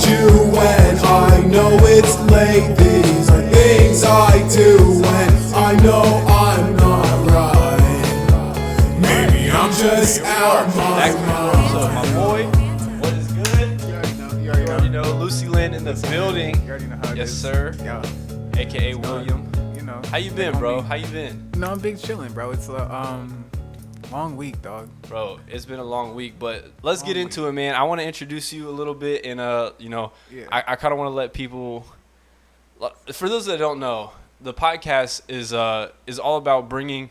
do when I know it's late. These are things I do when I know I'm not right. Maybe I'm just out my mind. So my boy, what is good? You already know. Lucilind in the building. You already know how it Yes, is. sir. Yeah. AKA William. You know. How you been, bro? How you been? No, I'm big chilling, bro. It's a long week, dog. Bro, it's been a long week, but let's get Long into it, man. I want to introduce you a little bit, and Yeah. I kind of want to let people. For those that don't know, the podcast is all about bringing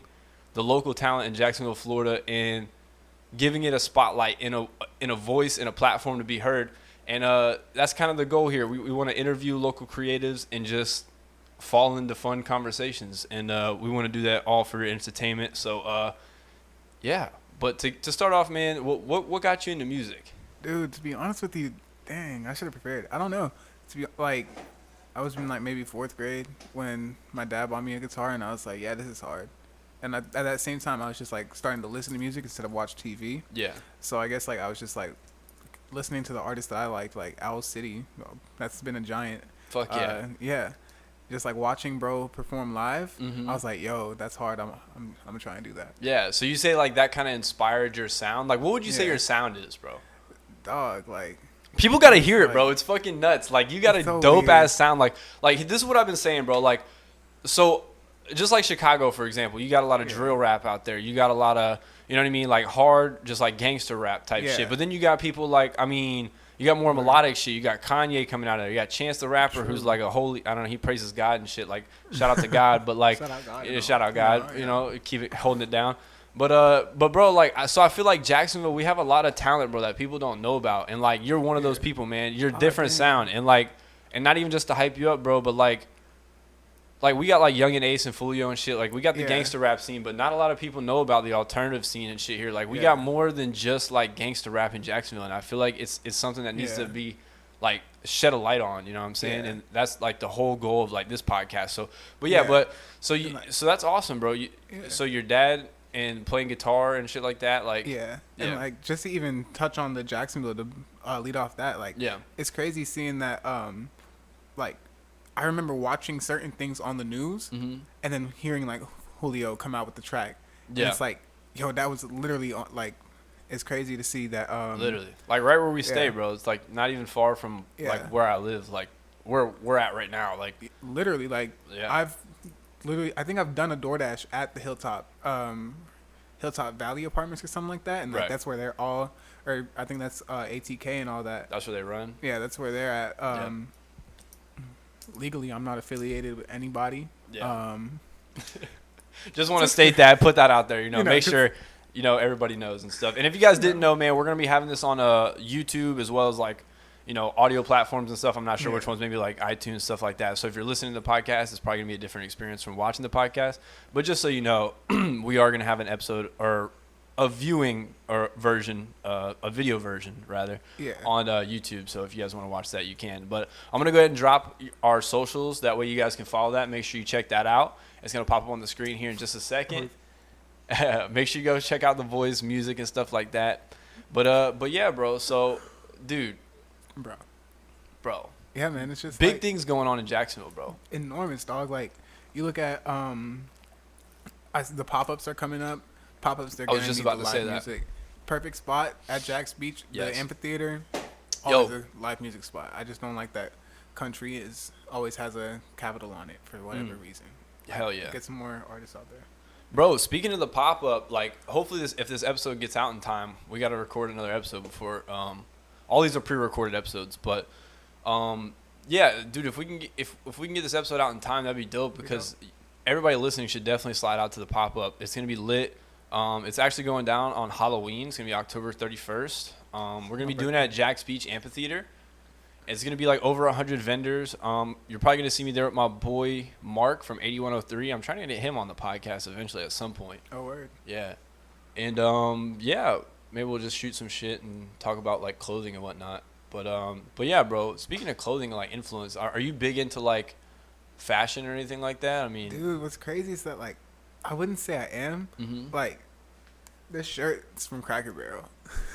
the local talent in Jacksonville, Florida, and giving it a spotlight in a voice and a platform to be heard. And that's kind of the goal here. We want to interview local creatives and just fall into fun conversations, and we want to do that all for your entertainment. So. Yeah, but to start off, man, what got you into music? Dude, to be honest with you, dang, I should have prepared. I don't know. To be like, I was in like maybe 4th grade when my dad bought me a guitar, and I was like, yeah, this is hard. And at that same time, I was just like starting to listen to music instead of watch TV. Yeah. So I guess like I was just like listening to the artists that I liked, like Owl City. That's been a giant. Fuck yeah. Yeah. Just like watching bro perform live, Mm-hmm. I was like, "Yo, that's hard. I'm gonna try and do that." Yeah. So you say like that kind of inspired your sound. Like, what would you say Yeah. your sound is, bro? Dog, like People gotta hear it, bro. It's fucking nuts. Like you got a It's so dope weird. ass sound. Like this is what I've been saying, bro. Like, so just like Chicago, for example, you got a lot of drill rap out there. You got a lot of, you know what I mean, like hard, just like gangster rap type Yeah. shit. But then you got people like, I mean. You got more melodic shit. You got Kanye coming out of there. You got Chance the Rapper, who's like a holy, I don't know, he praises God and shit. Like, shout out to God, but like, Shout out God, yeah, you know. shout out God, Yeah, you yeah. know, keep it, holding it down. But bro, like, so I feel like Jacksonville, we have a lot of talent, bro, that people don't know about. And like, you're one of those people, man. You're different damn. sound. And like, and not even just to hype you up, bro, but like we got like Young and Ace and Fulio and shit. Like we got the Yeah. gangster rap scene, but not a lot of people know about the alternative scene and shit here. Like we Yeah. got more than just like gangster rap in Jacksonville, and I feel like it's something that needs Yeah. to be like shed a light on. You know what I'm saying? Yeah. And that's like the whole goal of like this podcast. So, but yeah, Yeah. but so you Like- so that's awesome, bro. You, Yeah. So your dad and playing guitar and shit like that, like yeah. Yeah. And like just to even touch on the Jacksonville to lead off that, like Yeah. it's crazy seeing that. Like I remember watching certain things on the news, Mhm. and then hearing like Julio come out with the track. And Yeah. it's like, yo, that was literally like, it's crazy to see that. Literally, like right where we stay, Yeah. bro. It's like not even far from Yeah. like where I live, like where we're at right now. Like Literally, like Yeah. I think I've done a DoorDash at the Hilltop Valley Apartments or something like that, and like Right. that's where they're all, or I think that's ATK and all that. that's where they run. Yeah, that's where they're at. Legally, I'm not affiliated with anybody. Yeah. Just want to state that, put that out there, you know, You know, make 'cause- sure, you know, everybody knows and stuff. And if you guys didn't know, man, we're going to be having this on YouTube as well as like, you know, audio platforms and stuff. I'm not sure which Yeah. ones, maybe like iTunes, stuff like that. So if you're listening to the podcast, it's probably going to be a different experience from watching the podcast. But just so you know, we are going to have an episode or a viewing or version, a video version rather, Yeah. on YouTube. So if you guys want to watch that, you can. But I'm going to go ahead and drop our socials. That way you guys can follow that. Make sure you check that out. It's going to pop up on the screen here in just a second. Make sure you go check out the voice, music, and stuff like that. But yeah, bro. So, dude, bro, Yeah, man, it's just big like, things going on in Jacksonville, bro. enormous, dog. Like you look at the pop-ups are coming up. Pop-ups, they're I was gonna just need about the to live say that. music. Perfect spot at Jack's Beach, Yes. the amphitheater. Yo. Always a live music spot. I just don't like that country always has a capital on it for whatever reason. Hell yeah. Get some more artists out there. Bro, speaking of the pop-up, like, hopefully if this episode gets out in time, we got to record another episode before, all these are pre-recorded episodes, but, yeah, dude, if we can get this episode out in time, that'd be dope, because everybody listening should definitely slide out to the pop-up. It's going to be lit. It's actually going down on Halloween. It's going to be October 31st. We're going to be doing it at Jack's Beach Amphitheater. It's going to be like over 100 vendors. You're probably going to see me there with my boy Mark from 8103. I'm trying to get him on the podcast eventually at some point. Oh, word. Yeah. And yeah, maybe we'll just shoot some shit and talk about like clothing and whatnot. But yeah, bro, speaking of clothing and like influence, are you big into like fashion or anything like that? I mean, Dude, what's crazy is that, like, I wouldn't say I am. Mhm. Like, This shirt's from Cracker Barrel.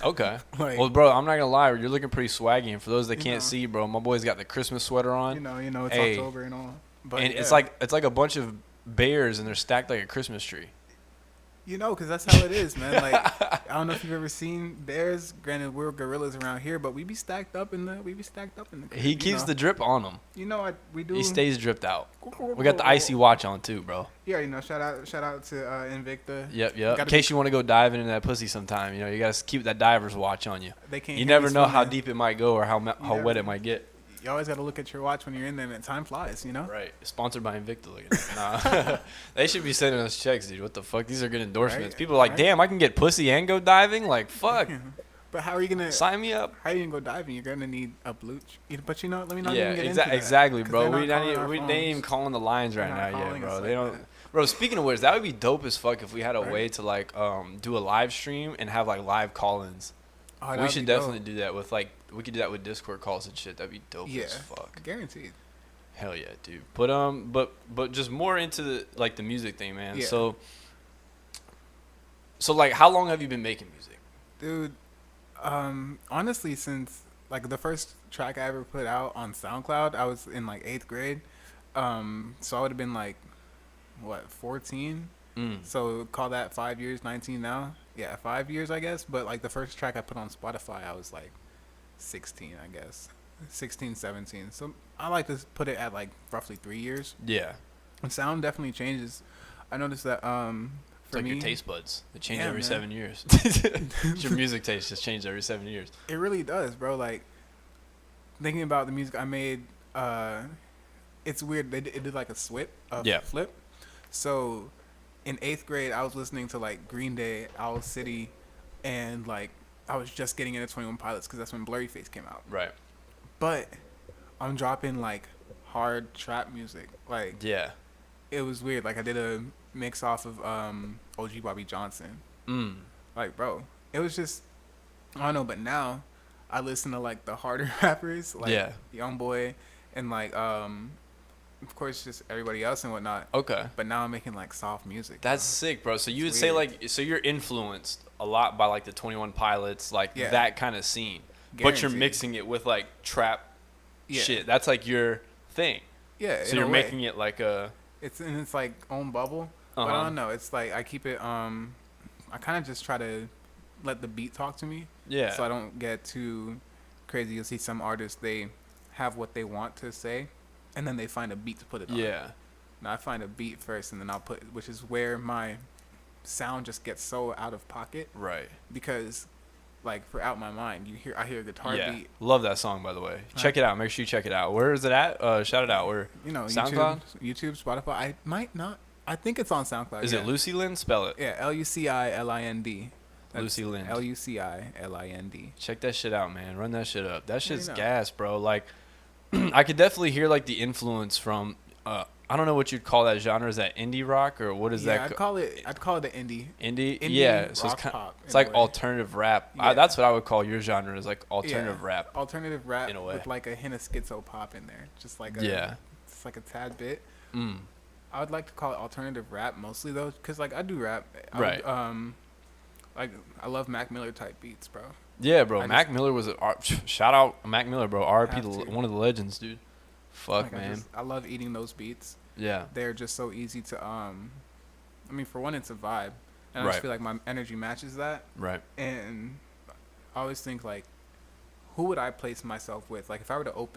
Okay. Like- well, bro, I'm not gonna lie. You're looking pretty swaggy. And for those that You can't know. see, bro, my boy's got the Christmas sweater on. You know, it's Hey. October and all. But And yeah. it's like a bunch of bears, and they're stacked like a Christmas tree. You know, because that's how it is, man. Like, I don't know if you've ever seen bears. Granted, we're gorillas around here, but we be stacked up in the crib, He keeps the drip on him. You know, we do. He stays dripped out. We got the icy watch on too, bro. Yeah, you know, shout out to Invicta. Yep. In Gotta case you want to go diving in that pussy sometime, you gotta keep that diver's watch on you. They can't. You hear never me know how swimming. deep it might go or how never wet it know. might get. You always got to look at your watch when you're in there, and time flies. You know. Right. Sponsored by Invicta. Look at that. Nah. They should be sending us checks, dude. What the fuck? These are good endorsements. Right, People are like, right. damn, I can get pussy and go diving? Like, fuck. But how are you gonna? Sign me up. How are you gonna go diving? You're gonna need a blooch. But you know, let me not Yeah, even get into that. exactly, 'Cause bro. they're not We calling our ain't phones. even calling the lines right They're now not yet, calling bro. us They like don't. that. Bro, speaking of which, that would be dope as fuck if we had a Right. way to like do a live stream and have like live call-ins. Oh, We that'd should be dope. definitely do that with like we could do that with Discord calls and shit. That'd be dope Yeah, as fuck. guaranteed. Hell yeah, dude. But just more into the music thing, man. Yeah. So like, how long have you been making music? Dude, honestly, since like the first track I ever put out on SoundCloud, I was in like 8th grade. So I would have been like, what, 14? So call that 5 years, 19 now. Yeah, 5 years, I guess. But like the first track I put on Spotify, I was like 16, I guess. 16, 17. So I like to put it at like roughly 3 years. Yeah. And sound definitely changes. I noticed that It's for like me, your taste buds. They change Yeah, every man. 7 years. Your music taste just changes every 7 years. it really does, bro. Like thinking about the music I made, it's weird. It did like a flip. So in 8th grade, I was listening to like Green Day, Owl City, and like I was just getting into 21 Pilots because that's when Blurry Face came out. Right. But I'm dropping like hard trap music. Like Yeah. it was weird. Like I did a mix off of OG Bobby Johnson. Like, bro, it was just, I don't know. But now I listen to like the harder rappers, like Yeah. Youngboy, and like of course just everybody else and whatnot. Okay. But now I'm making like soft music. That's bro. sick, bro. So you would It's say weird. like, so you're influenced a lot by like the 21 Pilots, like Yeah. that kind of scene. But you're Guaranteed. mixing it with like trap Yeah. shit. That's like your thing. Yeah. So in you're a way. making it like a. It's like own bubble. But Uh-huh. I don't know. It's like I keep it. I kind of just try to let the beat talk to me. Yeah. So I don't get too crazy. You'll see some artists, they have what they want to say, and then they find a beat to put it on. Yeah. Now I find a beat first, and then I'll put, which is where my sound just gets so out of pocket Right. because, like, for Out My Mind, I hear a guitar Yeah. beat. Love that song, by the way. Check it out. Make sure you check it out. Where is it at? Shout it out. Where? You know, SoundCloud? YouTube, Spotify. I might not. I think it's on SoundCloud. Is yeah. it Lucilind? Spell it. Yeah, Lucilind. Lucilind. Lucilind. Check that shit out, man. Run that shit up. That shit's know. gas, bro. Like, I could definitely hear like the influence from. I don't know what you'd call that genre. Is that indie rock or what is Yeah, that? I'd call it an indie. Indie. indie Yeah. So rock it's kind. pop It's in a like way. alternative rap. Yeah. That's what I would call your genre. Is like alternative rap. Alternative rap in a way. with like a hint of schizo pop in there, just like a, Yeah. it's like a tad bit. Mm. I would like to call it alternative rap mostly though, because like I do rap. Right. Like I love Mac Miller type beats, bro. Yeah, bro. I Mac Miller was shout out Mac Miller, bro. R.I.P. Have to. One of the legends, dude. Fuck, Like, man. I love eating those beats. Yeah. They're just so easy to I mean, for one, it's a vibe, and I Right. just feel like my energy matches that. Right. And I always think like, who would I place myself with? Like if I were to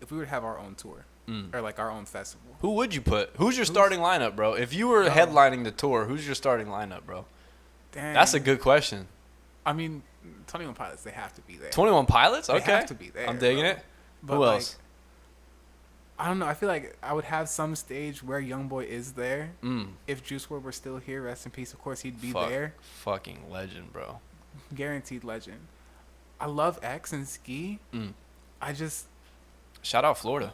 if we were to have our own tour or like our own festival. Who would you put? Who's your starting lineup, bro? If you were headlining the tour, who's your starting lineup, bro? Dang. That's a good question. I mean, 21 Pilots, they have to be there. 21 Pilots? They Okay. have to be there. I'm digging bro. it. But Who like, else? I don't know. I feel like I would have some stage where Youngboy is there. Mm. If Juice WRLD were still here, rest in peace. Of course, he'd be Fuck. there. Fucking legend, bro. Guaranteed legend. I love X and Ski. Mm. I just Shout out Florida.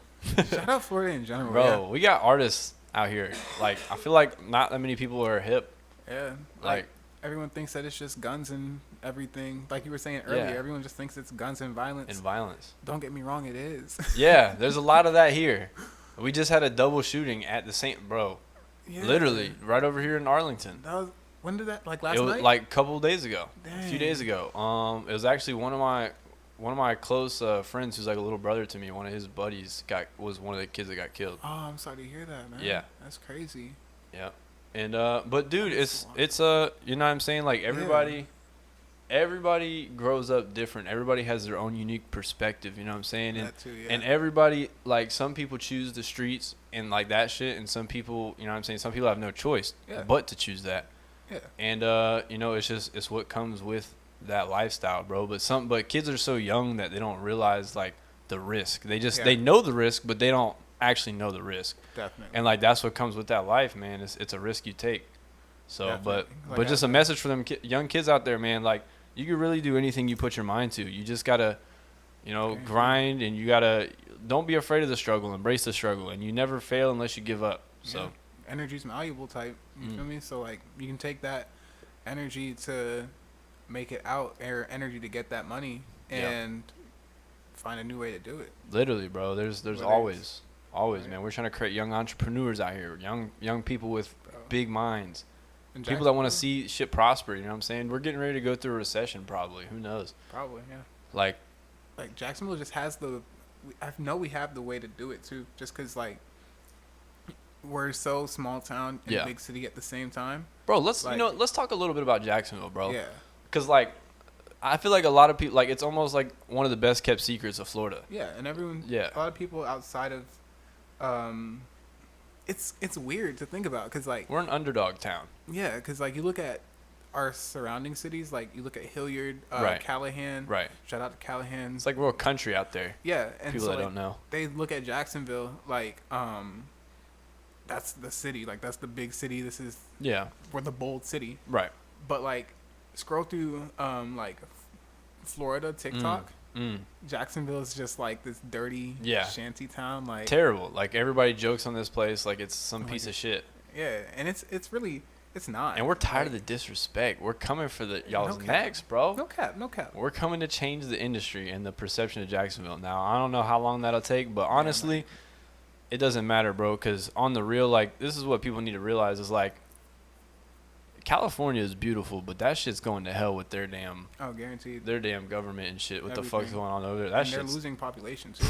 shout out Florida in general. Bro, we got artists out here. Like, I feel like not that many people are hip. Yeah. Like, everyone thinks that it's just guns and everything. Like you were saying earlier, Yeah. everyone just thinks it's guns and violence. and violence. Don't get me wrong, it is. Yeah, there's a lot of that here. We just had a double shooting at the St. Bro. Yeah. Literally, right over here in Arlington. That was, When did that? Like last It was night? like a couple of days ago, a few Dang. days ago. It was actually one of my close friends who's like a little brother to me. One of his buddies was one of the kids that got killed. Oh, I'm sorry to hear that, man. Yeah. That's crazy. Yeah. And but dude, it's you know what I'm saying? Like everybody grows up different. Everybody has their own unique perspective, you know what I'm saying? And That too, yeah. and everybody, like, some people choose the streets and like that shit, and some people, you know what I'm saying, some people have no choice but to choose that. Yeah. And you know, it's what comes with that lifestyle, bro. But kids are so young that they don't realize like the risk. They know the risk, but they don't actually know the risk. Definitely. And like that's what comes with that life, man. It's a risk you take. So, Definitely. but just a message for them young kids out there, man. Like, you can really do anything you put your mind to. You just gotta, you know, grind, and you gotta don't be afraid of the struggle. Embrace the struggle, and you never fail unless you give up. So, energy's malleable type. You feel me? So like, you can take that energy to make it out, or energy to get that money, and find a new way to do it. Literally, bro. There's always, man. We're trying to create young entrepreneurs out here, young people with big minds. People that want to see shit prosper, you know what I'm saying? We're getting ready to go through a recession probably. Who knows? Probably, yeah. Like Jacksonville just has I know we have the way to do it too, just because like we're so small town and big city at the same time. Bro, let's talk a little bit about Jacksonville, bro. Yeah. Because like, I feel like a lot of people, like, it's almost like one of the best kept secrets of Florida. Yeah, and everyone. Yeah. A lot of people outside of, it's weird to think about because like we're an underdog town. Yeah, because like you look at our surrounding cities, like you look at Hilliard, Callahan. Right. Shout out to Callahan. It's like we're a country out there. Yeah, and people so, that like, don't know. They look at Jacksonville like that's the city, like that's the big city. This is we're the bold city. Right. But like scroll through like Florida TikTok. Jacksonville is just like this dirty shanty town, like terrible. Like everybody jokes on this place like it's some piece of shit. Yeah, and it's really not. And we're tired of the disrespect. We're coming for y'all's necks, bro. No cap. We're coming to change the industry and the perception of Jacksonville. Now, I don't know how long that'll take, but honestly, it doesn't matter, bro, because on the real, like, this is what people need to realize is, like, California is beautiful, but that shit's going to hell with their damn guaranteed their damn government and shit. What Everything. The fuck's going on over there? That they're losing population too.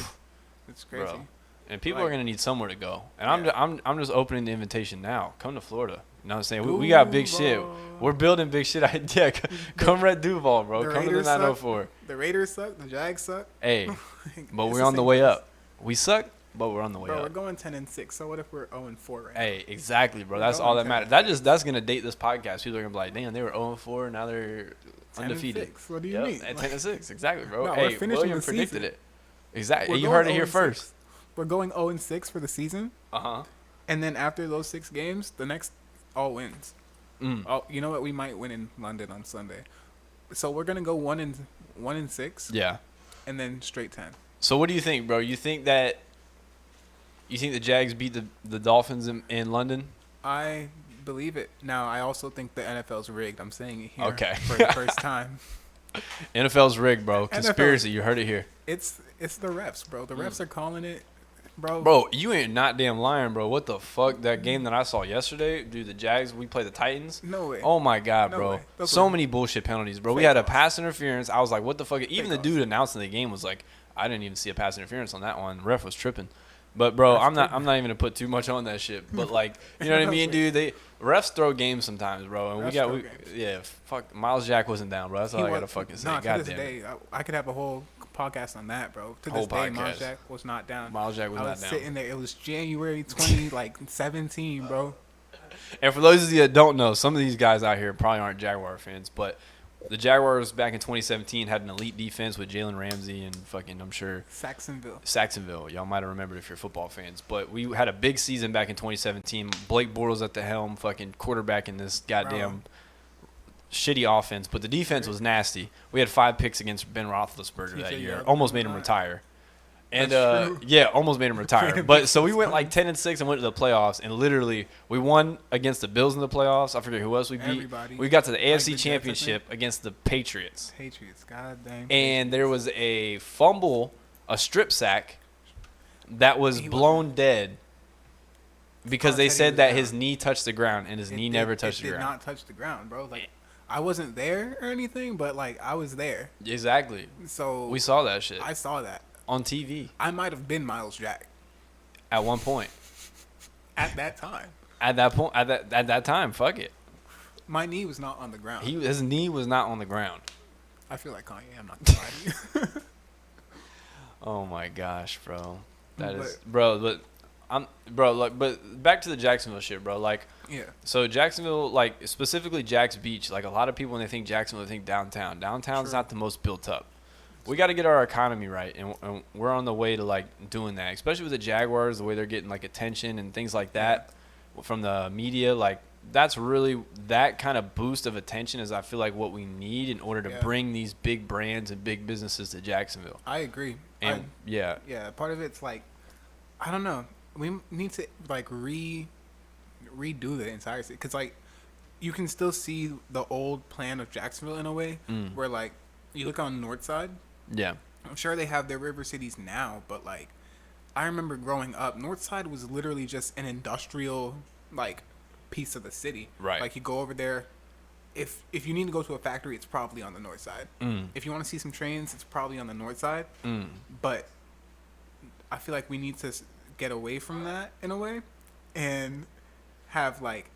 It's crazy. Bro. And people are gonna need somewhere to go. And I'm just opening the invitation now. Come to Florida. You know what I'm saying? We got big shit. We're building big shit. Yeah, come Red Duval, bro. Come to the 904. The Raiders suck. The Jags suck. Hey, but we're on the way up. We suck, but we're on the way up. We're going 10-6. So what if we're 0-4 right now? Hey, exactly, bro. That's all that matters. That's gonna date this podcast. People are gonna be like, damn, they were 0-4, now they're undefeated. 10-6. What do you mean? At 10-6, exactly, bro. No, hey, William predicted it. Exactly. You heard it here first. We're going 0-6 for the season. Uh-huh. And then after those 6 games, the next all wins. Oh, you know what? We might win in London on Sunday. So we're gonna go 1-6. Yeah. And then straight 10. So what do you think, bro? You think the Jags beat the Dolphins in London? I believe it. Now, I also think the NFL's rigged. I'm saying it here for Okay. the first time. NFL's rigged, bro. Conspiracy. You heard it here. It's the refs, bro. The refs are calling it, bro. Bro, you ain't not damn lying, bro. What the fuck? That game that I saw yesterday, dude, the Jags, we played the Titans. No way. Oh, my God, No bro. way. So many bullshit penalties, bro. We had a pass interference. I was like, what the fuck? Even the dude announcing the game was like, I didn't even see a pass interference on that one. The ref was tripping. But, bro, I'm not even going to put too much on that shit. But, like, you know what I mean, dude? Refs throw games sometimes, bro. And fuck, Miles Jack wasn't down, bro. That's all I got to fucking say. To this day, I could have a whole podcast on that, bro. To this day, Miles Jack was not down. Miles Jack was not down. I was sitting there. It was January 2017, bro. And for those of you that don't know, some of these guys out here probably aren't Jaguar fans, but the Jaguars back in 2017 had an elite defense with Jalen Ramsey and fucking, I'm sure, Saxonville. Y'all might have remembered if you're football fans. But we had a big season back in 2017. Blake Bortles at the helm, fucking quarterback in this goddamn shitty offense. But the defense was nasty. We had 5 picks against Ben Roethlisberger that year. Almost made him retire. And almost made him retire. But so we went like 10-6 and went to the playoffs, and literally we won against the Bills in the playoffs. I forget who else we beat. Everybody. We got to the AFC Championship against the Patriots. God dang. And there was a fumble, a strip sack that was blown dead Because they Teddy said was that down. his knee touched the ground, and his knee never touched the It did ground. not touch the ground, bro. Like, I wasn't there or anything, but like I was there. Exactly. So We saw that shit I saw that. on TV I might have been Miles Jack at one point. at that time. At that time, fuck it. My knee was not on the ground. His knee was not on the ground. I feel like Kanye. I'm not gonna lie to you. Oh my gosh, bro. That is, But- bro. But back to the Jacksonville shit, bro. Like, Yeah. so Jacksonville, like specifically Jack's Beach, like a lot of people when they think Jacksonville, they think downtown. Downtown's True. not the most built up. We got to get our economy right, and we're on the way to like doing that. Especially with the Jaguars, the way they're getting like attention and things like that from the media. Like that's really that kind of boost of attention is I feel like what we need in order to Yeah. bring these big brands and big businesses to Jacksonville. I agree. And yeah, Part of it's like, I don't know. We need to like redo the entire city because like you can still see the old plan of Jacksonville in a way where like you look on the north side. yeah, I'm sure they have their river cities now, but like I remember growing up, north side was literally just an industrial like piece of the city. Right. Like you go over there. If you need to go to a factory, it's probably on the north side. If you want to see some trains, it's probably on the north side. But I feel like we need to get away from that in a way and have like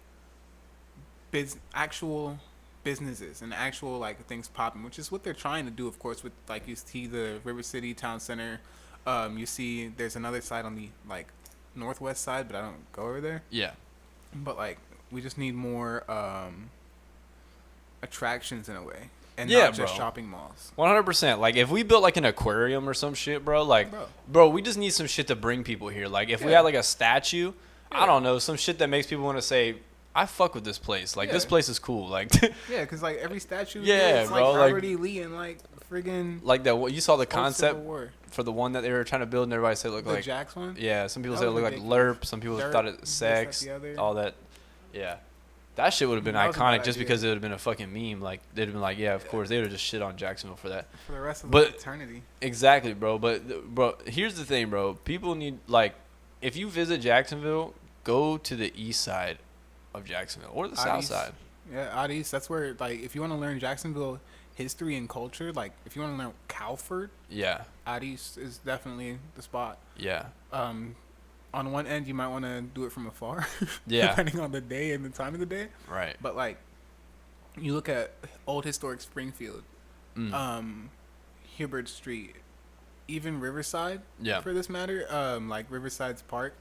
actual businesses and actual like things popping, which is what they're trying to do, of course, with like you see the River City Town Center. You see there's another side on the like northwest side, but I don't go over there. yeah. But like we just need more attractions in a way, and Yeah, not just bro. shopping malls. 100%. Like if we built like an aquarium or some shit, bro. Like, bro, we just need some shit to bring people here. Like if we Yeah. had like a statue, I don't know, some shit that makes people want to say, I fuck with this place. Like this Yeah. place is cool. Like, Yeah, because like every statue, Yeah, it's bro, like like- Robert E. Lee and like friggin' like that. You saw the old Civil concept War. for the one that they were trying to build, and everybody said it looked The like Jax one. Yeah, some people That said it was looked like ridiculous. LERP. Some people Dirt, thought it this, sex. that, the other. All that. Yeah. That shit would have been That was a iconic bad just idea. because it would have been a fucking meme. Like they'd have been like, yeah, of course. They would have just shit on Jacksonville for that. For the rest of But- eternity. Exactly, bro. But bro, here's the thing, bro. People need like, if you visit Jacksonville, go to the east side of Jacksonville or the south East. side. Yeah, out east. That's where like if you want to learn Jacksonville history and culture, like if you want to learn Calford, Yeah, out east is definitely the spot. yeah, On one end, you might want to do it from afar, Yeah. depending on the day and the time of the day. right. But like, you look at old historic Springfield, Hubert Street, even Riverside, Yeah. for this matter, like Riverside's Park,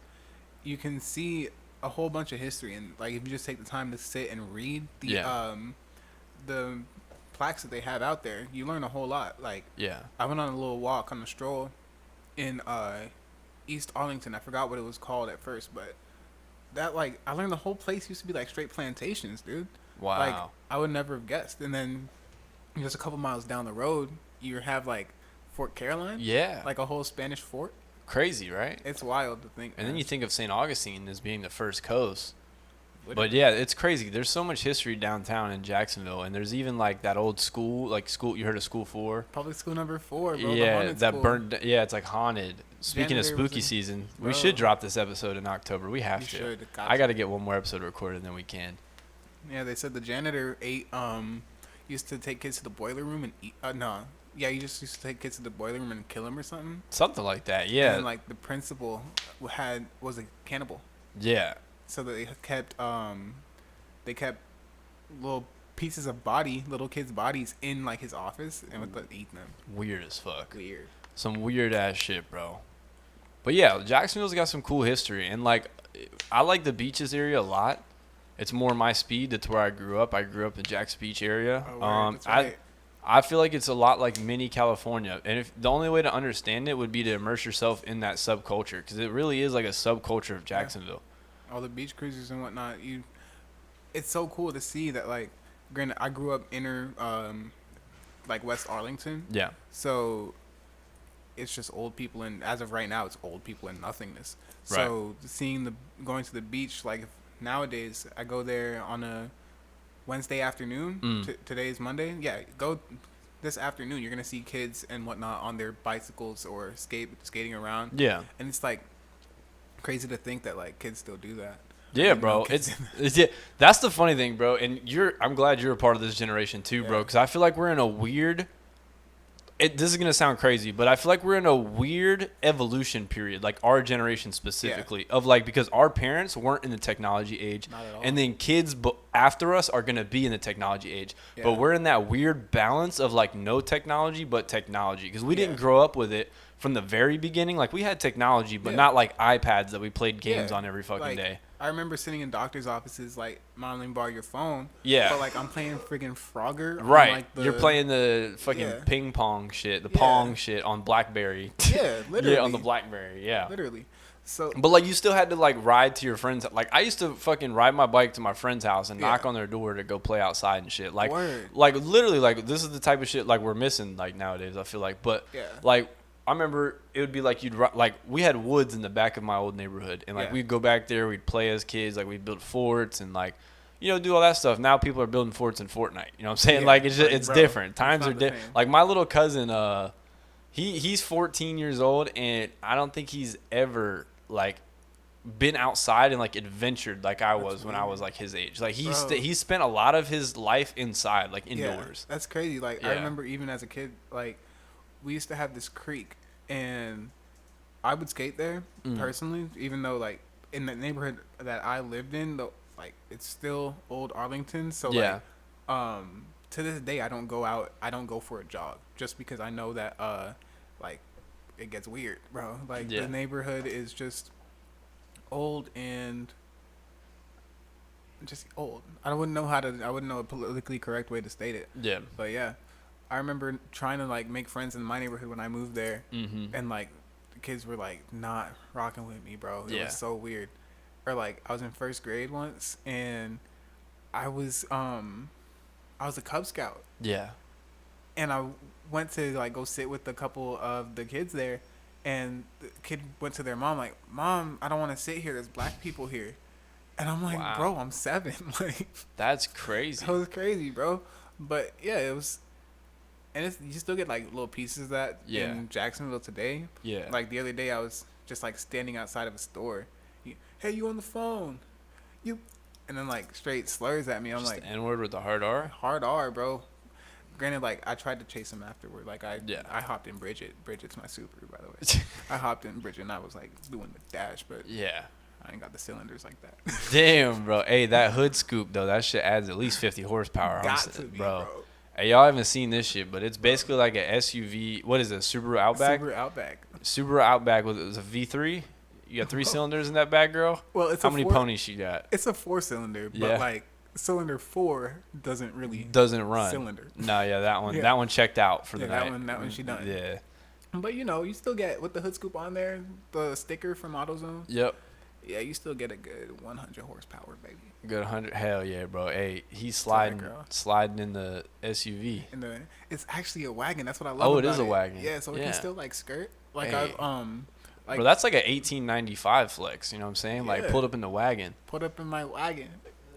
you can see a whole bunch of history. And like, if you just take the time to sit and read the plaques that they have out there, you learn a whole lot. Like, Yeah, I went on a little walk on a stroll in East Arlington. I forgot what it was called at first, but that like I learned the whole place used to be like straight plantations, dude. wow. Like I would never have guessed. And then just a couple miles down the road, you have like Fort Caroline, Yeah, like a whole Spanish fort. crazy, right? It's wild to think. And then man. you think of St. Augustine as being the first coast. Literally. But yeah, it's crazy. There's so much history downtown in Jacksonville, and there's even like that old school, like school. You heard of School 4? Public School number 4, bro. the Yeah, haunted that school. burned. Yeah, it's like haunted. Speaking of Janitor was spooky a- season, we Bro. should drop this episode in October. We have You to. should. I got to get one more episode recorded, and then we can. Yeah, they said the janitor used to take kids to the boiler room and eat. No, yeah, he just used to take kids to the boiler room and kill them or something. Something like that. Yeah. And like the principal was a cannibal, Yeah. so they kept little pieces of little kids' bodies in like his office and would eat them. Weird as fuck. Weird. Some weird ass shit, bro. But yeah, Jacksonville's got some cool history, and like, I like the beaches area a lot. It's more my speed. That's where I grew up. I grew up in Jack's Beach area. Oh, word. That's right. I feel like it's a lot like mini California, and if the only way to understand it would be to immerse yourself in that subculture, because it really is like a subculture of Jacksonville. All the beach cruisers and whatnot. It's so cool to see that. Like, granted, I grew up inner, like West Arlington. Yeah. So it's just old people, and as of right now, it's old people and nothingness. So going to the beach, like nowadays, I go there on a Wednesday afternoon. Today's Monday. Yeah, go this afternoon. You're gonna see kids and whatnot on their bicycles or skating around. Yeah. And it's like crazy to think that like kids still do that. Yeah, bro. Yeah. That's the funny thing, bro. And I'm glad you're a part of this generation too, bro. Because I feel like we're in a weird. This is gonna sound crazy, but I feel like we're in a weird evolution period, like our generation specifically, of like because our parents weren't in the technology age, Not at all. and then kids after us are gonna be in the technology age. Yeah. But we're in that weird balance of like no technology but technology because we didn't grow up with it from the very beginning. Like we had technology, but not like iPads that we played games on every fucking day. I remember sitting in doctor's offices, like, Mom, let me borrow your phone. Yeah. But, like, I'm playing friggin' Frogger. Right. On, like, You're playing the fucking ping pong shit, the Pong shit on BlackBerry. Yeah, literally. Yeah, on the BlackBerry, yeah. Literally. So. But, like, you still had to, like, ride to your friends. Like, I used to fucking ride my bike to my friend's house and knock on their door to go play outside and shit. Like, literally, like, this is the type of shit, like, we're missing, like, nowadays, I feel like. But, like, I remember it would be like we had woods in the back of my old neighborhood, and like we'd go back there, we'd play as kids, like we'd build forts and like, you know, do all that stuff. Now people are building forts in Fortnite. You know what I'm saying? Like it's just, it's different. Times are different. Like my little cousin, he's 14 years old, and I don't think he's ever like been outside and like adventured like I was when I was like his age. Like he spent a lot of his life inside, like indoors. That's crazy. Like I remember even as a kid, like. We used to have this creek, and I would skate there personally, even though like in the neighborhood that I lived in, though, like it's still old Arlington. So like, to this day, I don't go out. I don't go for a jog just because I know that like it gets weird, bro. Like the neighborhood is just old and just old. I wouldn't know a politically correct way to state it. Yeah. But yeah. I remember trying to like make friends in my neighborhood when I moved there, and like the kids were like not rocking with me, bro. It was so weird. Or like I was in first grade once, and I was a Cub Scout. Yeah. And I went to like go sit with a couple of the kids there, and the kid went to their mom like, "Mom, I don't want to sit here. There's black people here." And I'm like, "Bro, I'm 7." Like that's crazy. That was crazy, bro. But yeah, it was. And you still get like little pieces of that in Jacksonville today. Yeah. Like the other day, I was just like standing outside of a store. Hey, you on the phone? You, and then like straight slurs at me. I'm just like N-word with the hard R. Hard R, bro. Granted, like I tried to chase him afterward. Like I hopped in Bridget. Bridget's my Subaru, by the way. I hopped in Bridget and I was like doing the dash, but I ain't got the cylinders like that. Damn, bro. Hey, that hood scoop though, that shit adds at least 50 horsepower. Got to be, bro. Hey, y'all haven't seen this shit, but it's basically like a SUV. What is it? Subaru Outback? Subaru Outback with a V3. You got 3 cylinders in that bag, girl? Well, it's how many ponies she got? It's a 4-cylinder, but like cylinder 4 doesn't run. Cylinder. No, that one. That one checked out for the night. That one she done. Yeah. But you know, you still get with the hood scoop on there, the sticker from AutoZone. Yep. Yeah, you still get a good 100 horsepower, baby. Good 100, hell yeah, bro. Hey, he's sliding in the SUV. It's actually a wagon. That's what I love. Oh, it is a wagon. Yeah, so it can still like skirt. Like bro, that's like an 1895 flex. You know what I'm saying? Yeah. Like pulled up in the wagon. Put up in my wagon.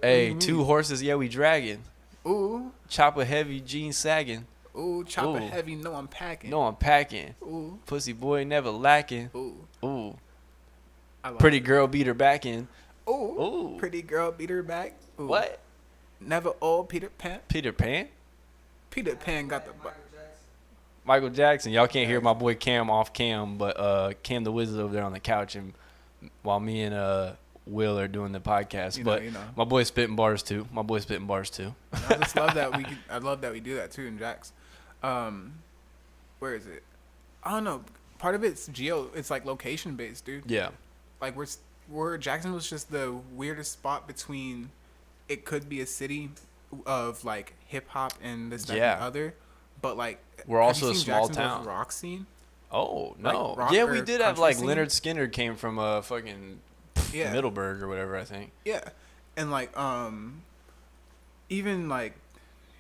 Hey, 2 horses. Yeah, we dragging. Ooh. Chopper heavy, jeans sagging. Ooh, chopper heavy. No, I'm packing. No, I'm packing. Ooh. Pussy boy never lacking. Ooh. Pretty girl beat her back in. Ooh. Pretty girl beat her back. Ooh. What? Never old Peter Pan. Peter Pan? Peter Pan got the Michael Jackson. Y'all can't hear my boy Cam off cam, but Cam the Wizard over there on the couch, and while me and Will are doing the podcast. My boy's spitting bars too. I just love that I love that we do that too in Jax. Where is it? I don't know. Part of it's it's like location based, dude. Yeah. Like we're Jacksonville's just the weirdest spot between. It could be a city of like hip hop and this, that, and the other, but like we're also a small town. Rock scene. Oh no! Like we did have like scene. Leonard Skinner came from a fucking Middleburg or whatever, I think. Yeah, and like even like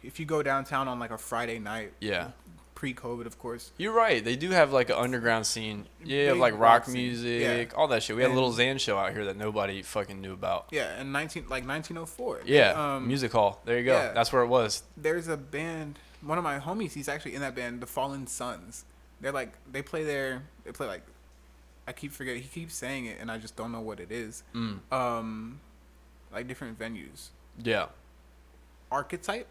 if you go downtown on like a Friday night. Yeah. Pre-COVID, of course. You're right. They do have like an underground scene. Yeah, like rock music, all that shit. We had a little Zan show out here that nobody fucking knew about. Yeah, in 1904. Yeah, music hall. There you go. Yeah. That's where it was. There's a band. One of my homies, he's actually in that band, the Fallen Sons. They play like I keep forgetting. He keeps saying it, and I just don't know what it is. Like different venues. Yeah. Archetype?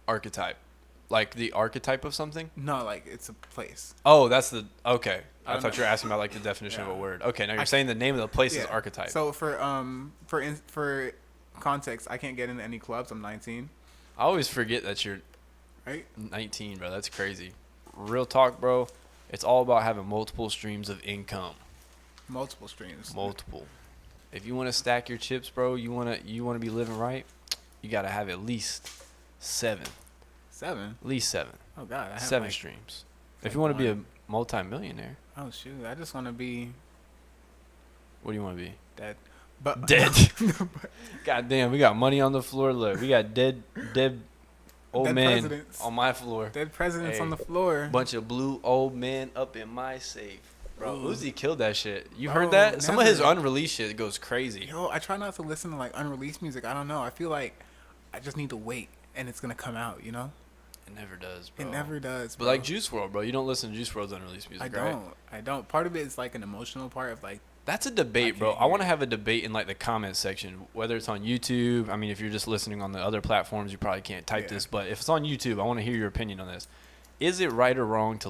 Archetype. Like the archetype of something? No, like it's a place. Oh, that's the okay. I don't thought know. you were asking about like the definition of Yeah. a word. Okay, now you're saying the name of the place is Yeah. archetype. So for context, I can't get into any clubs. I'm 19. I always forget that you're Right? 19, bro. That's crazy. Real talk, bro. It's all about having multiple streams of income. Multiple streams. Multiple. If you want to stack your chips, bro, you want to be living right, you got to have at least 7. 7. At least 7. Oh God, I have 7 like, streams. If like you want to be a one. multi-millionaire, Oh shoot, I just want to be what do you want to be? dead. But Dead. God damn, we got money on the floor. Look, we got dead old Dead men presidents. on my floor. Dead presidents Hey. on the floor. Bunch of blue old men up in my safe. Bro, Ooh. Uzi killed that shit. You Bro, heard that? Some of his never. unreleased shit goes crazy. Yo, I try not to listen to like unreleased music. I don't know. I feel like I just need to wait and it's gonna come out. You know? It never does, bro. It never does. But Bro. like Juice WRLD, bro, you don't listen to Juice WRLD's unreleased music, I right? don't. I don't. Part of it is like an emotional part of like. That's a debate, I bro. can't I want to hear have a debate in like the comment section, whether it's on YouTube. I mean, if you're just listening on the other platforms, you probably can't type Yeah. this. But if it's on YouTube, I want to hear your opinion on this. Is it right or wrong to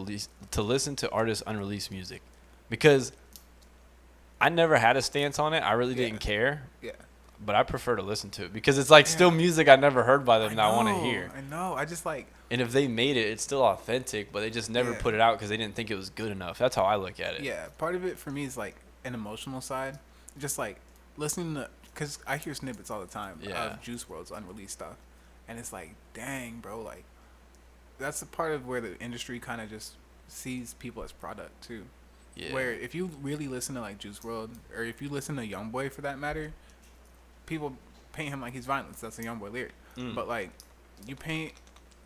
listen to artists' unreleased music? Because I never had a stance on it. I really didn't care, Yeah. but I prefer to listen to it because it's like still Yeah. music I never heard by them that I want to hear. I know. I just like. And if they made it, it's still authentic, but they just never Yeah. put it out because they didn't think it was good enough. That's how I look at it. Yeah. Part of it for me is like an emotional side. Just like listening to, because I hear snippets all the time Yeah. of Juice WRLD's unreleased stuff, and it's like, dang, bro, like that's the part of where the industry kind of just sees people as product too. Yeah. Where if you really listen to like Juice WRLD, or if you listen to YoungBoy for that matter, people paint him like he's violence. That's a YoungBoy lyric. But like, you paint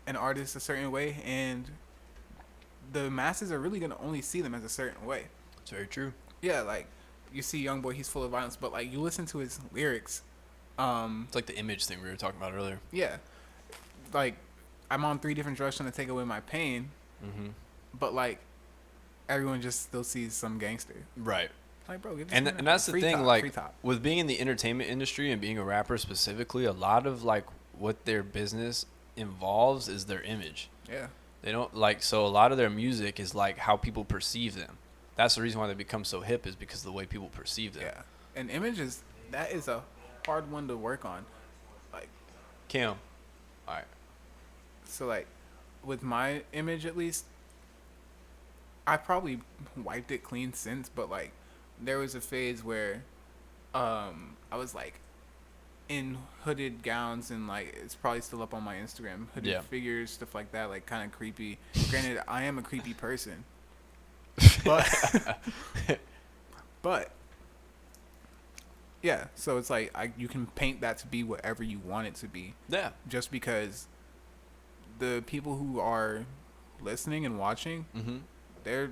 an artist a certain way, and the masses are really gonna only see them as a certain way. It's very true. Yeah, like you see YoungBoy, he's full of violence, but like you listen to his lyrics, It's like the image thing we were talking about earlier. yeah, like I'm on 3 different drugs trying to take away my pain, but like everyone just still sees some gangster. Right. Like, bro, give this And man a that's the free thing, top, like free top. with being in the entertainment industry and being a rapper specifically, a lot of like what their business involves is their image. Yeah, They don't like, so a lot of their music is like how people perceive them. That's the reason why they become so hip, is because of the way people perceive them. yeah. And images, that is a hard one to work on. Like, Cam. All right. so like with my image at least, I probably wiped it clean since, but like there was a phase where I was like in hooded gowns, and like it's probably still up on my Instagram, hooded Yeah. figures, stuff like that, like kind of creepy. Granted, I am a creepy person, but but yeah, so it's like you can paint that to be whatever you want it to be, Yeah. just because the people who are listening and watching, they're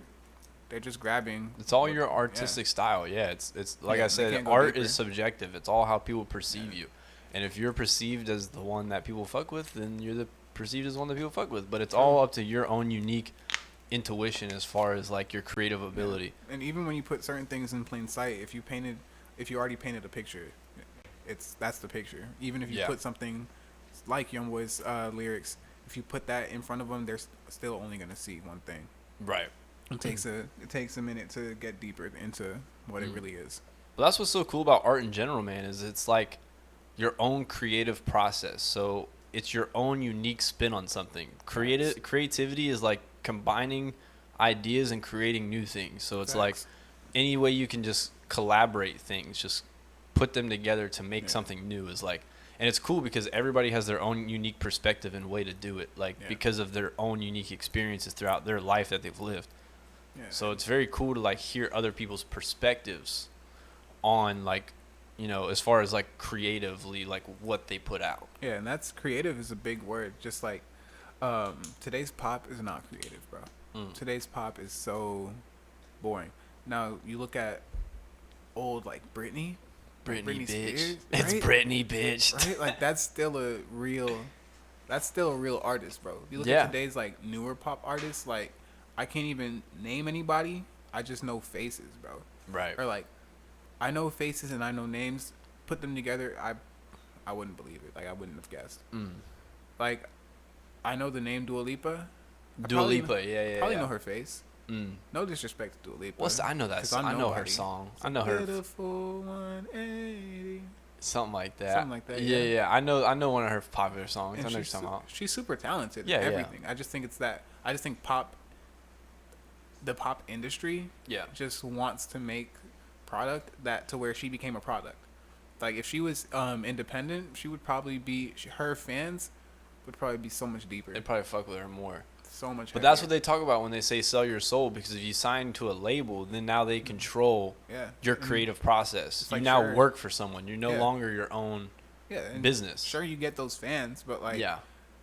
just grabbing. It's all your artistic style. Yeah, it's like Yeah, I they said, can't go art deeper. is subjective. It's all how people perceive you. And if you're perceived as the one that people fuck with, then you're perceived as the one that people fuck with. But it's all up to your own unique intuition as far as like your creative ability. And even when you put certain things in plain sight, if you already painted a picture, that's the picture. Even if you Yeah. put something like YoungBoy's lyrics, if you put that in front of them, they're still only gonna see one thing. Right. It takes a minute to get deeper into what it really is. Well, that's what's so cool about art in general, man, is it's like your own creative process. So it's your own unique spin on something. Creativity is like combining ideas and creating new things. So it's like Facts. any way you can just collaborate things, just put them together to make Yeah. something new is like, and it's cool because everybody has their own unique perspective and way to do it, like Yeah. because of their own unique experiences throughout their life that they've lived. Yeah. So it's very cool to like hear other people's perspectives on like, you know, as far as like creatively, like what they put out. Yeah, and that's creative is a big word. Just like today's pop is not creative, bro. Today's pop is so boring. Now you look at old like Britney Britney, bitch. Spears, It's right? Britney, bitch. Right? Like that's still a real artist, bro. You look Yeah. at today's like newer pop artists, like I can't even name anybody I just know faces, bro. Right. Or like, I know faces and I know names. Put them together, I wouldn't believe it. Like I wouldn't have guessed. Like, I know the name Dua Lipa. Dua Lipa, yeah. Probably know her face. No disrespect to Dua Lipa. I know that. I know her song. I know her. Beautiful 180. Something like that. Something like that. Yeah. I know one of her popular songs. And I know you're talking about. she's super talented. Yeah, everything. I just think it's that. I just think the pop industry. Yeah. Just wants to make product that to where she became a product. Like if she was independent, she would probably be. Her fans would probably be so much deeper. They'd probably fuck with her more. So much. But that's what they talk about when they say sell your soul, because if you sign to a label, then now they control your creative process. You now work for someone. You're no longer your own business. Sure, you get those fans, but like,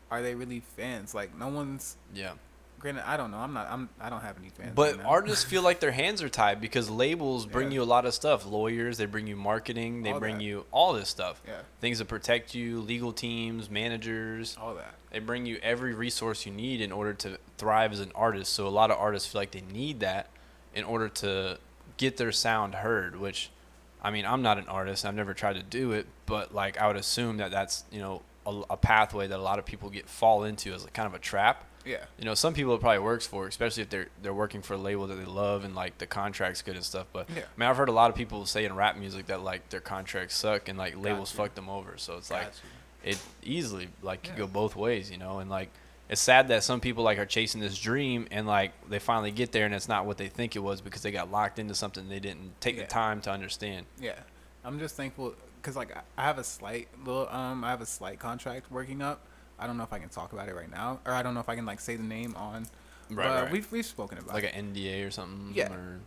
are they really fans? Like, no one's. Yeah. Granted, I don't know. I don't have any fans. But artists feel like their hands are tied because labels bring you a lot of stuff. Lawyers, they bring you marketing, they bring you all this stuff. Yeah. Things that protect you, legal teams, managers. All that. They bring you every resource you need in order to thrive as an artist. So a lot of artists feel like they need that in order to get their sound heard, which, I mean, I'm not an artist. I've never tried to do it, but like I would assume that that's, you know, a pathway that a lot of people fall into as kind of a trap. Yeah. You know, some people it probably works for, especially if they're working for a label that they love and like the contract's good and stuff. But I mean, I've heard a lot of people say in rap music that like their contracts suck and like labels fuck them over. So it's like it easily like could go both ways, you know. And like it's sad that some people like are chasing this dream and like they finally get there and it's not what they think it was because they got locked into something they didn't take the time to understand. Yeah, I'm just thankful because like I have a slight contract working up. I don't know if I can talk about it right now, or I don't know if I can like say the name on. Right. We've spoken about like an NDA or something. Yeah. Or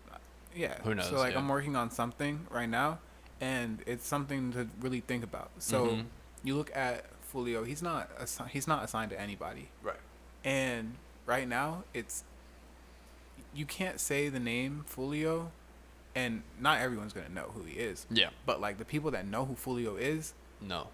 who knows? So like I'm working on something right now, and it's something to really think about. So you look at Fulio. He's not assigned to anybody. Right. And right now you can't say the name Fulio, and not everyone's gonna know who he is. Yeah. But like the people that know who Fulio is. No.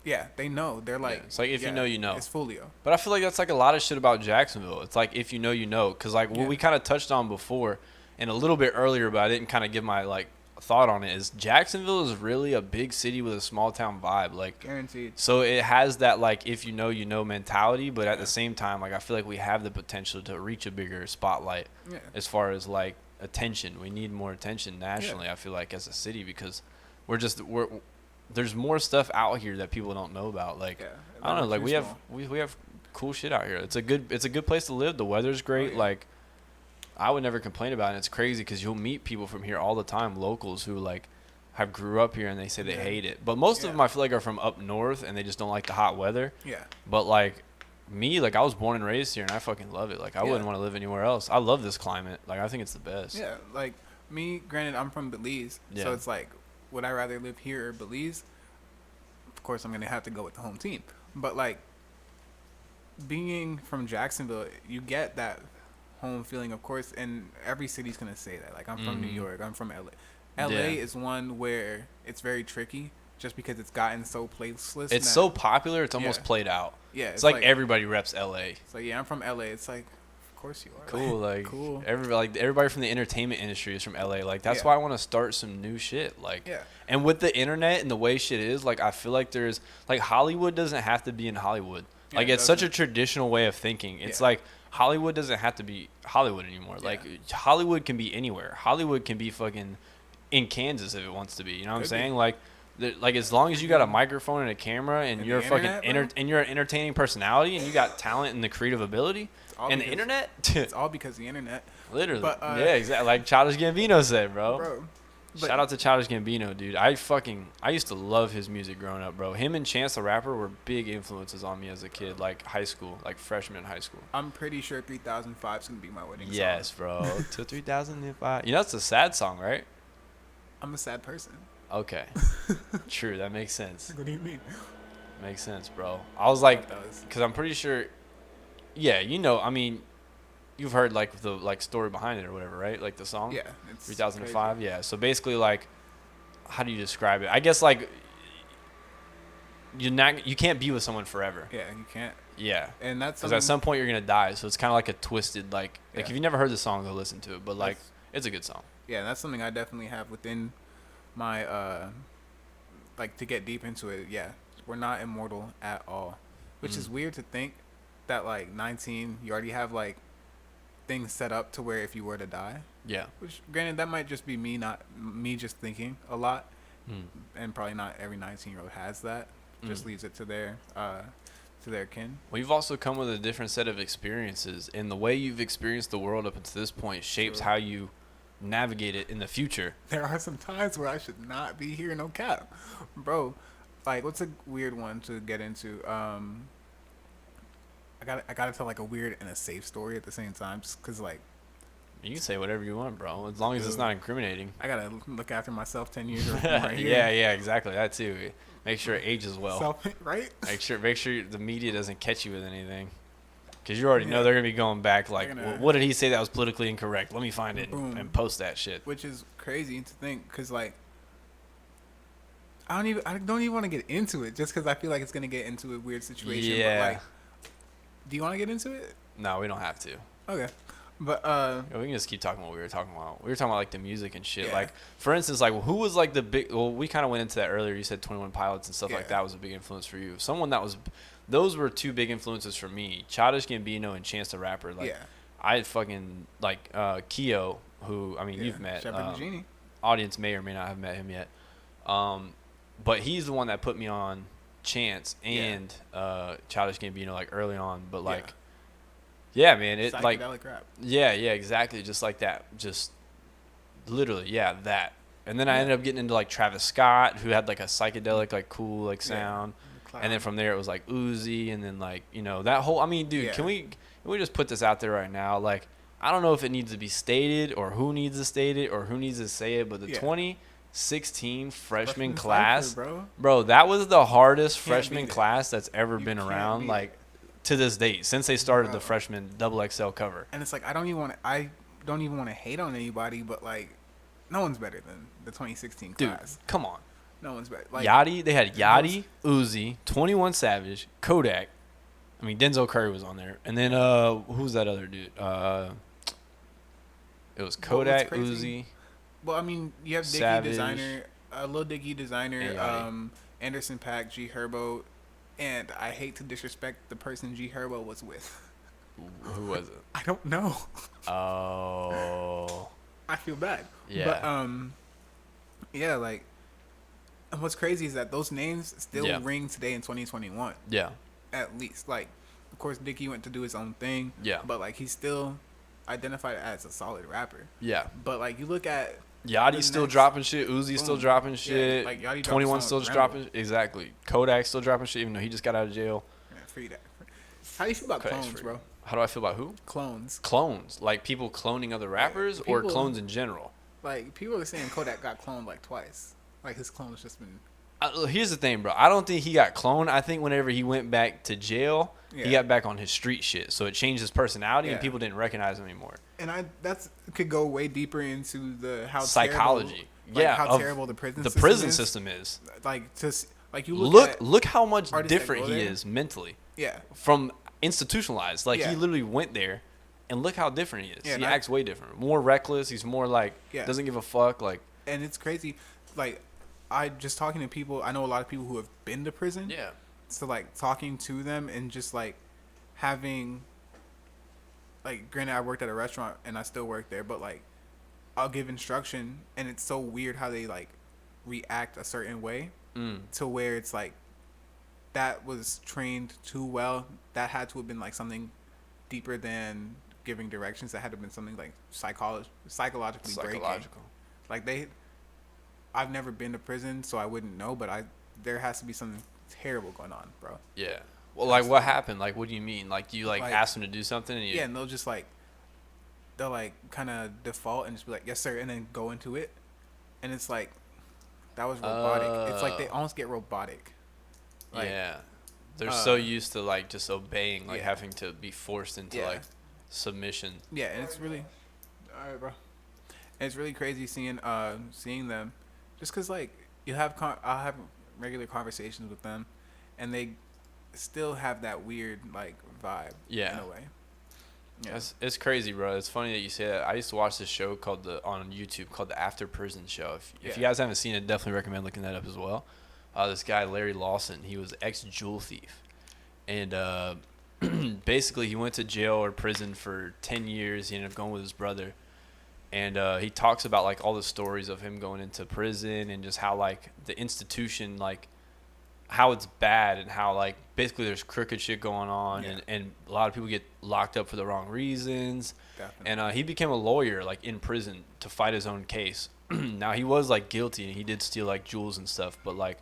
Yeah, they know. They're like, it's like if you know, you know. It's Fulio. But I feel like that's like a lot of shit about Jacksonville. It's like if you know, you know. Because like what we kind of touched on before and a little bit earlier, but I didn't kind of give my like thought on it, is Jacksonville is really a big city with a small town vibe. Like guaranteed. So it has that like if you know, you know mentality. But at the same time, like I feel like we have the potential to reach a bigger spotlight as far as like attention. We need more attention nationally, I feel like, as a city, because there's more stuff out here that people don't know about. Like I don't know, like we have cool shit out here. It's a good place to live. The weather's great. Like I would never complain about it. And it's crazy because you'll meet people from here all the time, locals who like have grew up here and they say they hate it. But most of them I feel like are from up north and they just don't like the hot weather. Yeah. But like me, like I was born and raised here and I fucking love it. Like I wouldn't want to live anywhere else. I love this climate. Like I think it's the best. Yeah. Like me, granted, I'm from Belize, so it's like, would I rather live here or Belize? Of course, I'm gonna have to go with the home team. But like, being from Jacksonville, you get that home feeling, of course, and every city's gonna say that. Like, I'm from New York, I'm from LA. LA is one where it's very tricky, just because it's gotten so placeless. It's so popular, it's almost played out. Yeah, it's like everybody reps LA. So yeah, I'm from LA. It's like, of course you are. Cool, like cool. Everybody from the entertainment industry is from LA. Like that's why I want to start some new shit. Like, and with the internet and the way shit is, like I feel like there's like Hollywood doesn't have to be in Hollywood. Like it's such a traditional way of thinking. It's like Hollywood doesn't have to be Hollywood anymore. Like Hollywood can be anywhere. Hollywood can be fucking in Kansas if it wants to be. You know what I'm saying? Like as long as you got a microphone and a camera and you're fucking and you're an entertaining personality and you got talent and the creative ability and the internet. It's all because of the internet. Literally. But, exactly. Like Childish Gambino said, bro. Shout out to Childish Gambino, dude. I used to love his music growing up, bro. Him and Chance the Rapper were big influences on me as a kid, like high school, like freshman in high school. I'm pretty sure 3005 is going to be my wedding song. Yes, bro. Till 3005. You know, it's a sad song, right? I'm a sad person. Okay. True, that makes sense. What do you mean? Makes sense, bro. I was like, because I'm pretty sure, you know, I mean, you've heard like the story behind it or whatever, right? Like the song? Yeah. 3005, yeah. So basically, like, how do you describe it? I guess like you can't be with someone forever. Yeah, you can't. Yeah. And that's because at some point you're gonna die. So it's kind of like a twisted if you never heard the song, go listen to it. But like It's a good song. Yeah, that's something I definitely have within my like to get deep into it. Yeah, we're not immortal at all, which is weird to think that like 19, you already have like things set up to where if you were to die. Yeah. Which, granted, that might just be me just thinking a lot, and probably not every 19-year-old has that. Just leaves it to their kin. Well, you've also come with a different set of experiences, and the way you've experienced the world up until this point shapes how you navigate it in the future. There are some times where I should not be here, no cap, bro. Like, what's a weird one to get into? I gotta tell like a weird and a safe story at the same time, just cause like You can say whatever you want, bro, as long as it's not incriminating. I gotta look after myself 10 years or more. Yeah, exactly. That too. Make sure it ages well. Right? Make sure the media doesn't catch you with anything, because you already know they're gonna be going back like, what did he say that was politically incorrect? Let me find it and post that shit. Which is crazy to think, cause like I don't even want to get into it, just cause I feel like it's gonna get into a weird situation. Yeah. But like, do you want to get into it? No, we don't have to. Okay. But we can just keep talking about what we were talking about. We were talking about like the music and shit. Yeah. Like, for instance, like who was like the big? Well, we kind of went into that earlier. You said 21 Pilots and stuff like that was a big influence for you. Someone that was, those were two big influences for me. Childish Gambino and Chance the Rapper. Like, I fucking like Keo, who I mean you've met. Shepherd the Genie. Audience may or may not have met him yet. But he's the one that put me on Chance and Childish Gambino like early on. But like. Yeah, man. It like rap. Yeah, exactly. Just like that. Just literally, that. And then I ended up getting into like Travis Scott, who had like a psychedelic, like cool, like sound. And then from there it was like Uzi, and then like that whole. I mean, dude, can we just put this out there right now? Like, I don't know if it needs to be stated or who needs to state it or who needs to say it, but the 2016 freshman class, bro, that was the hardest freshman class that's ever been around. Like. To this date, since they started the freshman XXL cover. And it's like I don't even want to hate on anybody, but like no one's better than the 2016 class. Dude, come on. No one's better. Like, Yachty, they had Yachty, Uzi, 21 Savage, Kodak. I mean Denzel Curry was on there. And then who's that other dude? It was Kodak, Uzi. Well, I mean, you have Dicky Designer, Lil Dicky Designer, Anderson .Paak, G Herbo. And I hate to disrespect the person G Herbo was with. Who was it? I don't know. Oh. I feel bad. Yeah. But like, and what's crazy is that those names still ring today in 2021. Yeah. At least, like, of course, Dickie went to do his own thing. Yeah. But like, he's still identified as a solid rapper. Yeah. But like, you look at. Yachty's still dropping shit. Uzi's still dropping shit. Like Yachty 21 still dropping. Exactly. Kodak's still dropping shit, even though he just got out of jail. Yeah, free that. How do you feel about clones, bro? How do I feel about who? Clones. Clones. Like people cloning other rappers or clones in general? Like, people are saying Kodak got cloned like twice. Like, his clone's just been. Here's the thing, bro. I don't think he got cloned. I think whenever he went back to jail, he got back on his street shit. So it changed his personality, and people didn't recognize him anymore. And that's could go way deeper into the how psychology. Terrible, how terrible the prison system is. Like, just like you look how much different he is mentally. Yeah. From institutionalized, like he literally went there, and look how different he is. He acts way different, more reckless. He's more like doesn't give a fuck. Like, and it's crazy. Like, I just talking to people. I know a lot of people who have been to prison. Yeah. So like talking to them and just like having. Like, granted, I worked at a restaurant and I still work there, but like, I'll give instruction, and it's so weird how they like react a certain way to where it's like that was trained too well. That had to have been like something deeper than giving directions. That had to have been something like psychologically breaking. Like I've never been to prison, so I wouldn't know, but there has to be something terrible going on, bro. Yeah. Well, like, what happened? Like, what do you mean? Like, do you like ask them to do something? And and they'll just like. They'll like kind of default and just be like, yes sir, and then go into it, and it's like that was robotic. It's like they almost get robotic. Like, they're so used to like just obeying, like having to be forced into like submission. Yeah, and it's really all right, bro. And it's really crazy seeing them, just cause like I'll have regular conversations with them, and they still have that weird like vibe in a way. Yeah. It's crazy, bro. It's funny that you say that. I used to watch this show on YouTube called the After Prison Show. If you Yeah. guys haven't seen it, definitely recommend looking that up as well. This guy Larry Lawson, he was ex jewel thief, and basically he went to jail or prison for 10 years. He ended up going with his brother, and he talks about like all the stories of him going into prison and just how like the institution like how it's bad and how like basically there's crooked shit going on and a lot of people get locked up for the wrong reasons. Definitely. And he became a lawyer like in prison to fight his own case. Now he was like guilty and he did steal like jewels and stuff, but like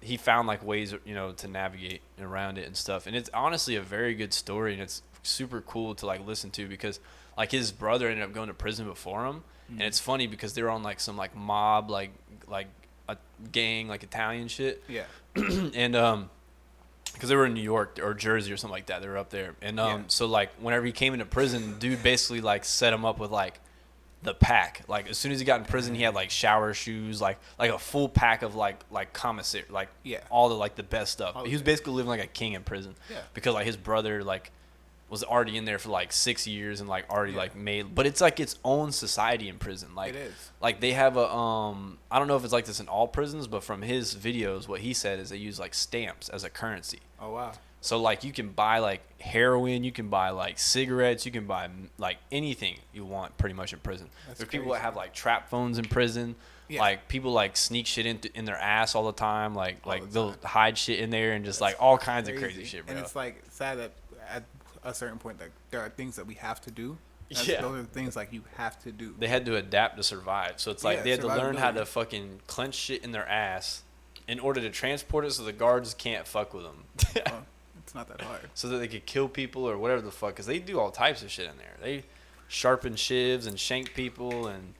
he found like ways to navigate around it and stuff. And it's honestly a very good story and it's super cool to like listen to because like his brother ended up going to prison before him. And it's funny because they were on like some like mob like a gang like Italian shit. Yeah. And because they were in New York or Jersey or something like that, they were up there. And so like whenever he came into prison, dude basically like set him up with like the pack. Like as soon as he got in prison, he had like shower shoes, like a full pack of like commissary, like all the like the best stuff. He was basically living like a king in prison. Yeah. Because like his brother like was already in there for like 6 years and like already like made, but it's like its own society in prison. Like it is. Like they have a I don't know if it's like this in all prisons, but from his videos, what he said is they use like stamps as a currency. Oh wow. So like you can buy like heroin, you can buy like cigarettes, you can buy like anything you want pretty much in prison. There's people that have like trap phones in prison. Yeah. Like people like sneak shit in their ass all the time. Like they'll hide shit in there and just like all kinds of crazy shit, bro. And it's like sad that at a certain point like there are things that we have to do. Those are things like you have to do. They had to adapt to survive. So it's like they had to learn how to fucking clench shit in their ass in order to transport it so the guards can't fuck with them. Well, it's not that hard. So that they could kill people or whatever the fuck. Because they do all types of shit in there. They sharpen shivs and shank people and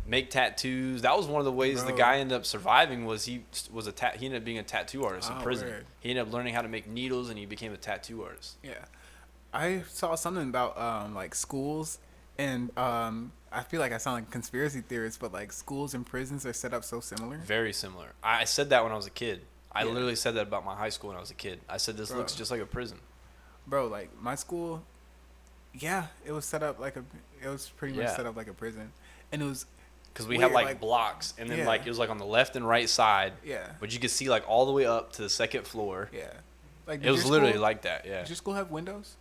make tattoos. That was one of the ways the guy ended up surviving was he ended up being a tattoo artist in prison. Weird. He ended up learning how to make needles and he became a tattoo artist. Yeah. I saw something about like schools and I feel like I sound like a conspiracy theorist, but like schools and prisons are set up so similar. Very similar. I said that when I was a kid. I literally said that about my high school when I was a kid. I said this looks just like a prison. Bro, like my school, it was set up like it was pretty much set up like a prison, and it was because we had like blocks, and then like it was like on the left and right side. Yeah. But you could see like all the way up to the second floor. Yeah. Like it was literally like that. Yeah. Did your school have windows?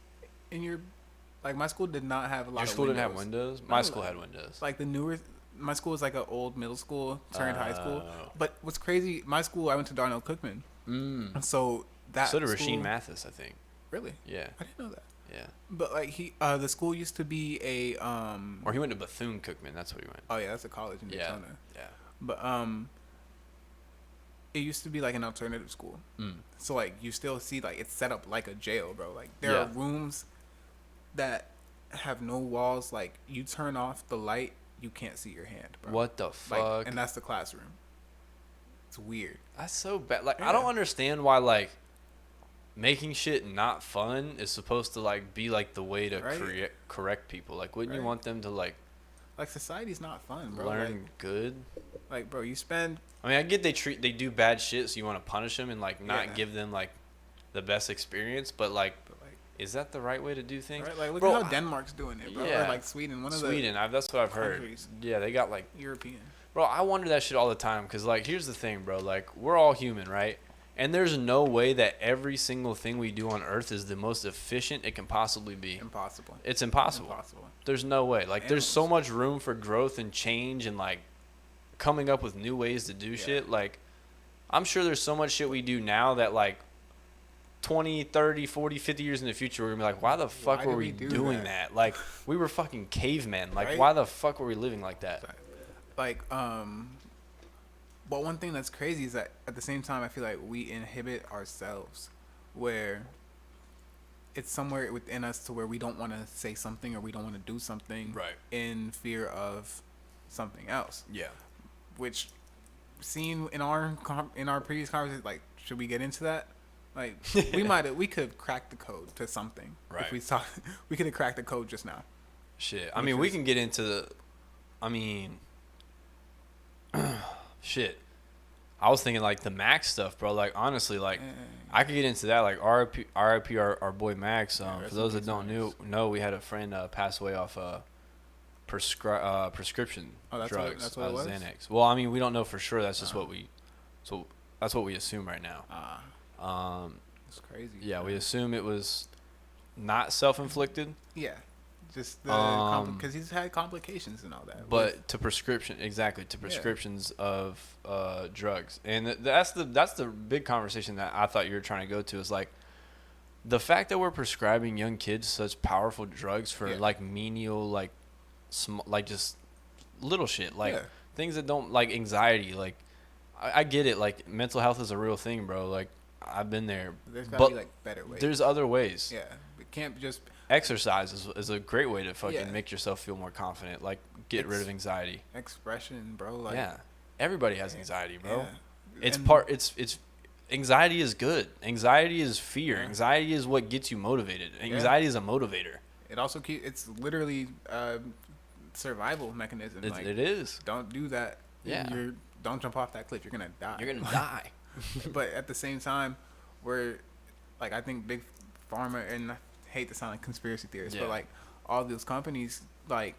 In your, like my school did not have a lot of windows. Your school didn't have windows? My school had windows. Like the newer, my school was like an old middle school turned high school. But what's crazy, my school, I went to Darnell Cookman. So that so did Rasheen Mathis, I think. Really? Yeah. I didn't know that. Yeah. But like the school used to be a or he went to Bethune-Cookman. That's what he went. Oh yeah, that's a college in Daytona. Yeah. But it used to be like an alternative school. So like you still see like it's set up like a jail, bro. Like there are rooms that have no walls. Like you turn off the light, you can't see your hand, bro. What the fuck? Like, and that's the classroom. It's weird. That's so bad. Like I don't understand why like making shit not fun is supposed to like be like the way to correct people. Like wouldn't you want them to like society's not fun, bro. Learn good. Like bro, you spend. I mean, I get they do bad shit, so you want to punish them and like not give them like the best experience, but like. Is that the right way to do things? Right, like look at how Denmark's doing it, bro. Yeah. Or like Sweden, That's what I've heard. Yeah, they got like European. Bro, I wonder that shit all the time because like here's the thing, bro. Like we're all human, right? And there's no way that every single thing we do on Earth is the most efficient it can possibly be. Impossible. It's impossible. There's no way. Like there's so much room for growth and change and like coming up with new ways to do shit. Like I'm sure there's so much shit we do now that like 20, 30, 40, 50 years in the future, we're going to be like, why the fuck were we doing that? Like, we were fucking cavemen. Like, why the fuck were we living like that? Like, but one thing that's crazy is that at the same time, I feel like we inhibit ourselves where it's somewhere within us to where we don't want to say something or we don't want to do something in fear of something else. Yeah. Which, seen in our previous conversation, like, should we get into that? Like we could have cracked the code to something. Right. If we could have cracked the code just now. Shit. I mean, we can get into the. I mean, shit. I was thinking like the Max stuff, bro. Like honestly, like I could get into that. Like RIP our boy Max. For those that don't know, we had a friend pass away off prescription drugs. That's what it was? Xanax. Well, I mean, we don't know for sure. That's just that's what we assume right now. It's crazy. Yeah, man. we assume it was not self-inflicted. Yeah. Just because he's had complications and all that. But to prescriptions of drugs, and that's the big conversation that I thought you were trying to go to is like the fact that we're prescribing young kids such powerful drugs for like menial like like just little shit like things that don't like anxiety. Like I get it, like mental health is a real thing, bro. Like I've been there. There's gotta be like better ways. There's other ways. Yeah, it can't just. Exercise is a great way to fucking make yourself feel more confident. Like get rid of anxiety. Expression, bro. Like, yeah, everybody has anxiety, bro. Yeah. It's anxiety is good. Anxiety is fear. Yeah. Anxiety is what gets you motivated. Anxiety is a motivator. It also it's literally survival mechanism. Like, it is. Don't do that. Yeah. Don't jump off that cliff. You're gonna die. You're gonna die. But at the same time, we're like I think big pharma and. Hate to sound like conspiracy theorists, but like all those companies, like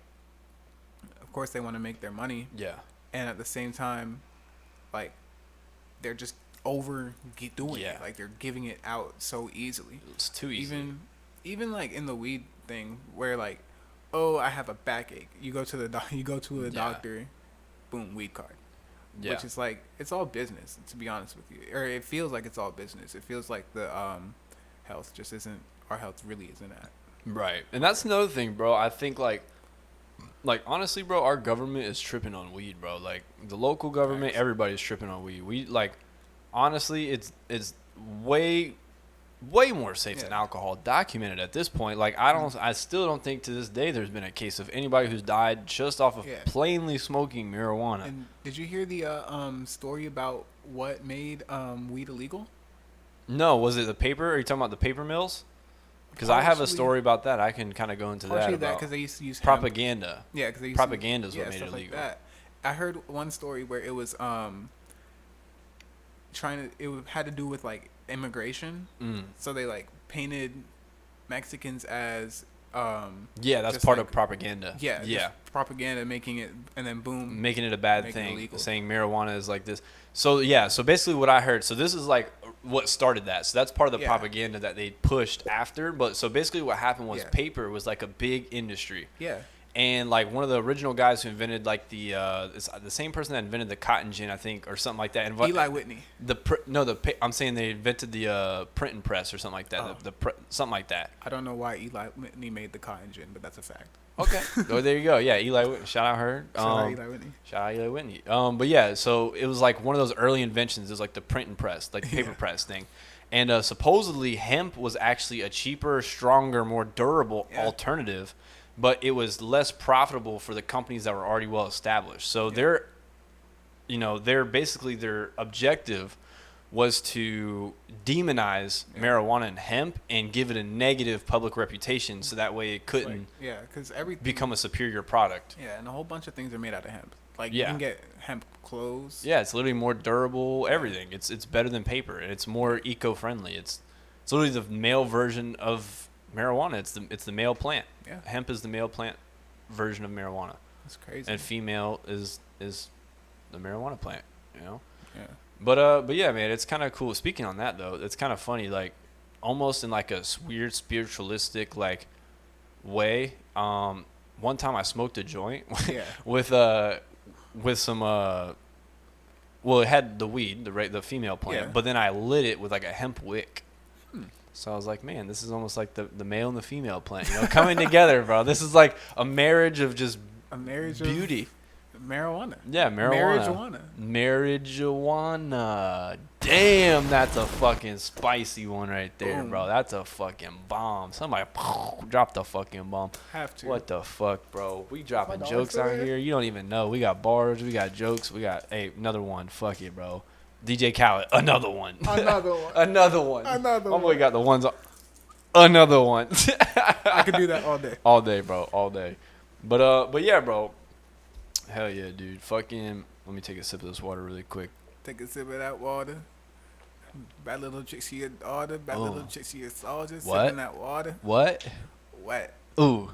of course they want to make their money. Yeah. And at the same time, like they're just doing it. Like they're giving it out so easily. It's too easy. Even like in the weed thing, where like, oh, I have a backache. You go to the doctor, boom, weed card. Yeah. Which is like it's all business. To be honest with you, or it feels like it's all business. It feels like the health just isn't. Our health really isn't at. Right. And that's another thing, bro. I think like honestly, bro, our government is tripping on weed, bro. Like the local government, everybody's tripping on weed. We like honestly it's way more safe than alcohol, documented at this point. Like I still don't think to this day there's been a case of anybody who's died just off of plainly smoking marijuana. And did you hear the story about what made weed illegal? No, was it the paper? Are you talking about the paper mills? Because I have a story about that. I can kind of go into that. Because they used to use propaganda. Hemp. Yeah, because propaganda is what made it illegal. Like that. I heard one story where it was it had to do with like immigration. So they like painted Mexicans as that's part of propaganda. Yeah. Propaganda, making it, and then boom, making it a bad thing, saying marijuana is like this. So basically what I heard. So this is like what started that. So that's part of the propaganda that they pushed after. But so basically what happened was paper was like a big industry. Yeah. And like one of the original guys who invented like the same person that invented the cotton gin, I think, or something like that. Eli Whitney. I'm saying they invented the printing press or something like that. Something like that. I don't know why Eli Whitney made the cotton gin, but that's a fact. Okay. Oh, there you go. Yeah, Eli Whitney. Shout out her. Shout out Eli Whitney. Shout out Eli Whitney. But yeah, so it was like one of those early inventions. It was like the printing press, like the paper press thing. And supposedly hemp was actually a cheaper, stronger, more durable alternative, but it was less profitable for the companies that were already well established. So their objective was to demonize marijuana and hemp and give it a negative public reputation, so that way it couldn't become a superior product. Yeah, and a whole bunch of things are made out of hemp. Like you can get hemp clothes. Yeah, it's literally more durable. Everything. It's better than paper, and it's more eco-friendly. It's literally the male version of marijuana. It's the male plant. Yeah. Hemp is the male plant version of marijuana. That's crazy. And female is the marijuana plant. You know. Yeah. But yeah, man, it's kind of cool. Speaking on that though, it's kind of funny, like almost in like a weird spiritualistic like way. One time I smoked a joint with some well, it had the weed, the female plant, but then I lit it with like a hemp wick. So I was like, man, this is almost like the male and the female plant, coming together, bro. This is like a marriage of just beauty. Marijuana. Yeah, marijuana. Damn, that's a fucking spicy one right there, bro. That's a fucking bomb. Somebody dropped a fucking bomb. Have to. What the fuck, bro? We dropping jokes out here. You don't even know. We got bars. We got jokes. We got, another one. Fuck it, bro. DJ Khaled, another one. Another one. My boy got the ones. Another one. I could do that all day. All day, bro. All day. But yeah, bro. Hell yeah, dude. Fucking. Let me take a sip of this water really quick. Take a sip of that water. Bad little chick, she a daughter. Bad little chick, she a soldier. What? Sipping that water. What? Wet. Ooh.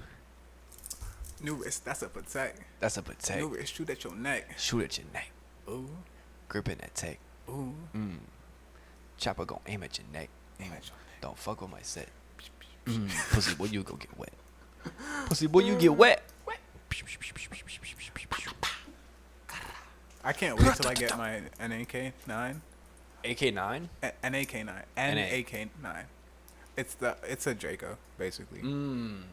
New wrist, that's a protect. That's a protect. New wrist, shoot at your neck. Shoot at your neck. Ooh. Grip in that tech. Ooh. Chopper gon' aim at your neck. Aim at your neck. Don't fuck with my set. Pussy boy, you go get wet. Pussy boy, you get wet. I can't wait till I get my NAK9. AK9? NAK9. NAK9. It's a Draco, basically.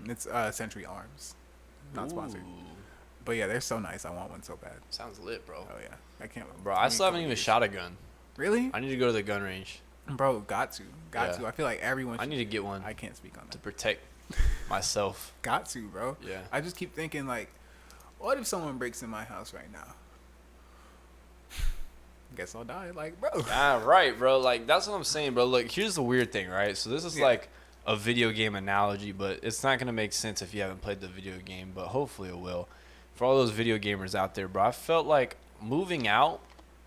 It's Century Arms. Not sponsored. But yeah, they're so nice. I want one so bad. Sounds lit, bro. Oh yeah. I can't. Bro, I still haven't even shot a gun. Really? I need to go to the gun range. Bro, got to. Yeah. I feel like everyone I need to get one I can't speak on to that. protect myself. Got to, bro. Yeah. I just keep thinking like, what if someone breaks in my house right now? Guess I'll die. Like, bro. Right, bro. Like, that's what I'm saying, bro. Look, here's the weird thing, right? So this is like a video game analogy, but it's not going to make sense if you haven't played the video game, but hopefully it will. For all those video gamers out there, bro, I felt like moving out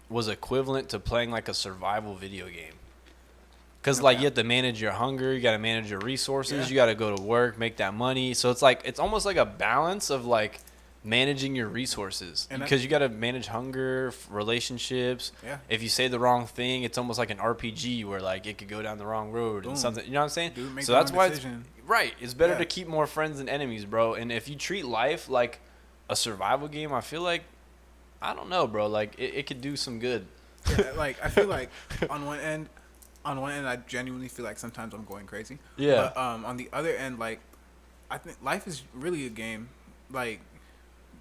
was equivalent to playing like a survival video game. Because, like, you have to manage your hunger, you got to manage your resources, you got to go to work, make that money. So it's like, it's almost like a balance of like managing your resources, because you got to manage hunger, relationships. If you say the wrong thing, it's almost like an RPG where like it could go down the wrong road and something. You know what I'm saying? So that's why it's better to keep more friends than enemies, bro. And if you treat life like a survival game, I feel like, I don't know, bro. Like it could do some good. Yeah, like I feel like on one end, I genuinely feel like sometimes I'm going crazy. Yeah. But on the other end, like I think life is really a game. Like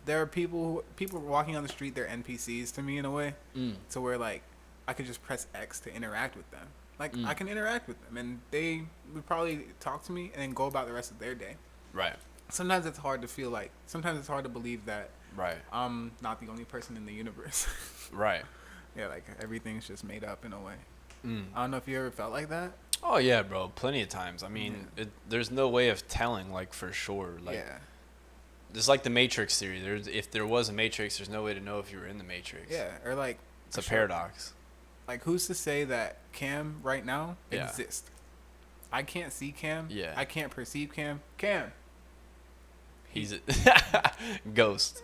there are people walking on the street. They're NPCs to me in a way. To where like I could just press X to interact with them. Like I can interact with them, and they would probably talk to me and then go about the rest of their day. Right. Sometimes it's hard to feel like. Sometimes it's hard to believe that. Right. I'm not the only person in the universe. Right. Yeah, like everything's just made up in a way. I don't know if you ever felt like that. Oh yeah, bro, plenty of times. I mean, there's no way of telling, like, for sure. Like, it's like the Matrix theory. If there was a Matrix, there's no way to know if you were in the Matrix. Yeah, or like it's a paradox. Like, who's to say that Cam right now exists? I can't see Cam. Yeah. I can't perceive Cam. Cam. He's a ghost.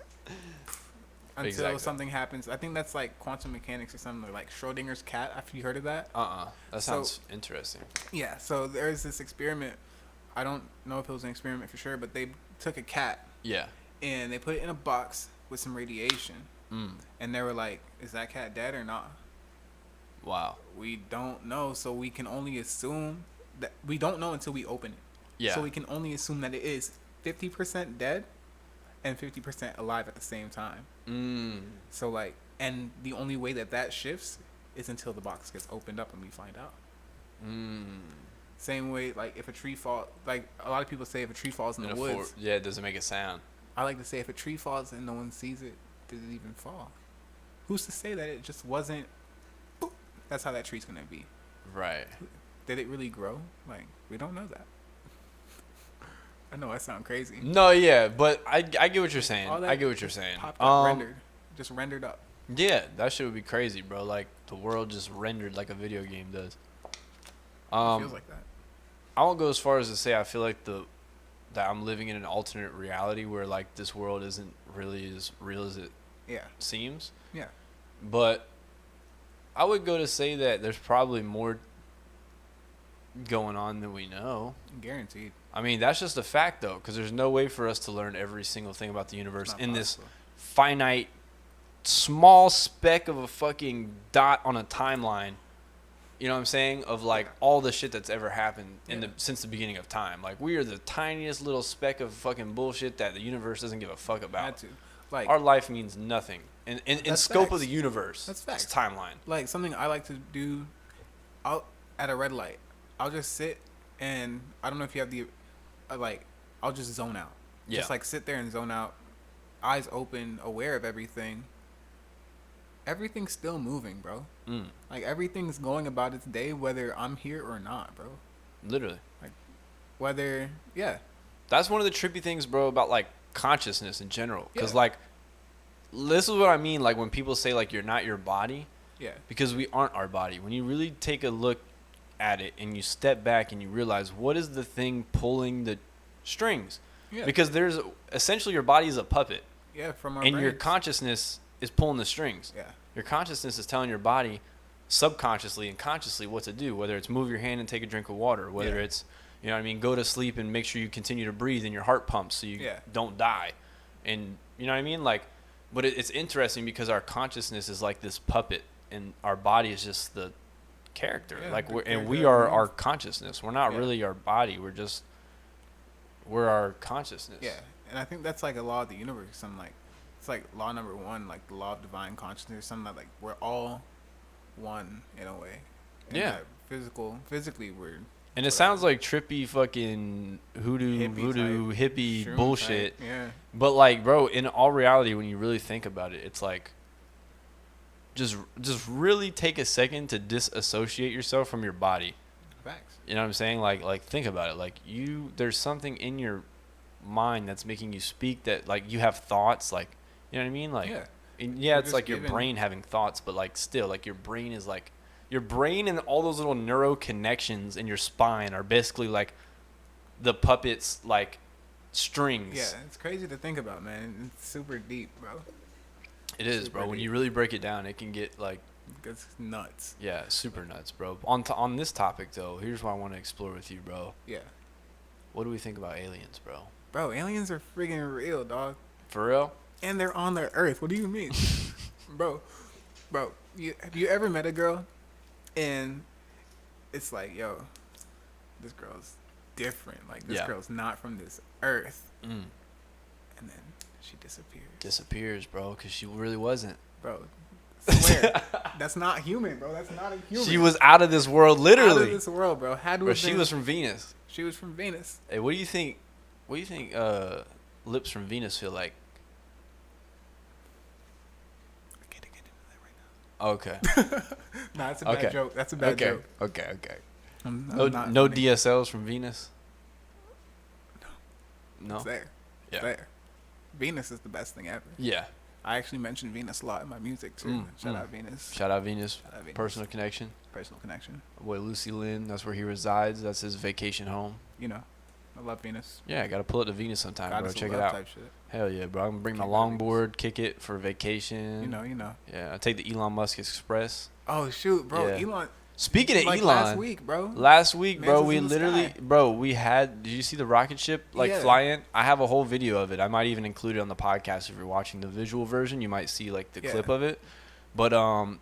Until something happens. I think that's like quantum mechanics or something, like Schrodinger's cat. Have you heard of that? That sounds interesting. Yeah, so there's this experiment. I don't know if it was an experiment for sure, but they took a cat. Yeah. And they put it in a box with some radiation. And they were like, is that cat dead or not? Wow. We don't know, so we can only assume that we don't know until we open it. Yeah. So we can only assume that it is 50% dead and 50% alive at the same time. So like, and the only way that shifts is until the box gets opened up and we find out. Same way, like if a tree falls, like a lot of people say if a tree falls in the woods, it doesn't make a sound. I like to say if a tree falls and no one sees it, did it even fall? Who's to say that it just wasn't? Boop, that's how that tree's gonna be. Right. Did it really grow? Like, we don't know that. I know I sound crazy. No, yeah, but I get what you're saying. I get what you're saying. Rendered, just rendered up. Yeah, that shit would be crazy, bro. Like the world just rendered like a video game does. It feels like that. I won't go as far as to say I feel like that I'm living in an alternate reality where like this world isn't really as real as it seems. Yeah. But I would go to say that there's probably more going on than we know. Guaranteed. I mean, that's just a fact, though, because there's no way for us to learn every single thing about the universe in this finite, small speck of a fucking dot on a timeline. You know what I'm saying? Of like all the shit that's ever happened since the beginning of time. Like we are the tiniest little speck of fucking bullshit that the universe doesn't give a fuck about. Like our life means nothing in scope of the universe. That's facts. It's timeline. Like something I like to do, out at a red light, I'll just sit and I don't know if you have the, I'll just zone out. Yeah. Just like sit there and zone out, eyes open, aware of everything. Everything's still moving, bro. Like everything's going about its day, whether I'm here or not, bro. Literally. Like whether, That's one of the trippy things, bro, about like consciousness in general. Because like, this is what I mean. Like when people say like you're not your body, Yeah. Because we aren't our body. When you really take a look at it and you step back and you realize what is the thing pulling the strings. Yeah. Because there's essentially your body is a puppet. Yeah, from our And your brains. consciousness is pulling the strings. Yeah. Your consciousness is telling your body subconsciously and consciously what to do, whether it's move your hand and take a drink of water, whether it's, you know what I mean, go to sleep and make sure you continue to breathe and your heart pumps so you don't die. And you know what I mean? Like, but it's interesting because our consciousness is like this puppet and our body is just the character. Yeah, like, the we character are of our life. consciousness. We're not really our body. We're our consciousness. Yeah, and I think that's like a law of the universe. Something like, it's like law number 1, like the law of divine consciousness, or something like we're all one in a way. And Yeah. Physically we're. And it sounds like trippy fucking hoodoo, Hippie voodoo, type, hippie shroom bullshit. type, yeah. But like, bro, in all reality, when you really think about it, it's like just really take a second to disassociate yourself from your body. Facts. You know what I'm saying? Like think about it. Like there's something in your mind that's making you speak that like you have thoughts. Like, you know what I mean? Like, yeah. it's like your brain having thoughts, but like still, like your brain is like your brain and all those little neuro connections in your spine are basically like the puppet's like strings. Yeah, it's crazy to think about, man. It's super deep, bro. It is, bro. When you really break it down, it can get like it's nuts. Yeah, super nuts, bro. On this topic though, here's what I want to explore with you, bro. Yeah. What do we think about aliens, bro? Bro, aliens are freaking real, dog. For real? And they're on the earth. What do you mean? bro, have you ever met a girl and it's like, yo, this girl's different. Like, this girl's not from this earth. And then she Disappears, bro, because she really wasn't. Bro, swear. That's not human, bro. That's not a human. She was out of this world, literally. Out of this world, bro. She was from Venus. She was from Venus. Hey, what do you think lips from Venus feel like? I can't get into that right now. Okay. Nah, that's a bad joke. That's a bad joke. Okay. I'm No not funny. DSLs from Venus? No. It's there. Yeah. It's there. Venus is the best thing ever. Yeah. I actually mention Venus a lot in my music too. Shout out Venus. Shout out Venus. Shout out Venus. Personal connection. Personal connection. Boy, Lucilind, that's where he resides. That's his vacation home. You know, I love Venus. Yeah, I gotta pull up to Venus sometime, bro. Goddess of Check it love out. type shit. Hell yeah, bro. I'm gonna bring my Kick my longboard, kick it for vacation. You know. Yeah, I take the Elon Musk Express. Oh shoot, bro. Yeah. Elon. Speaking of like Elon, last week, bro. bro, Man's we in the literally, sky. bro, we had. Did you see the rocket ship Yeah. fly in? I have a whole video of it. I might even include it on the podcast if you're watching the visual version. You might see like the clip of it, but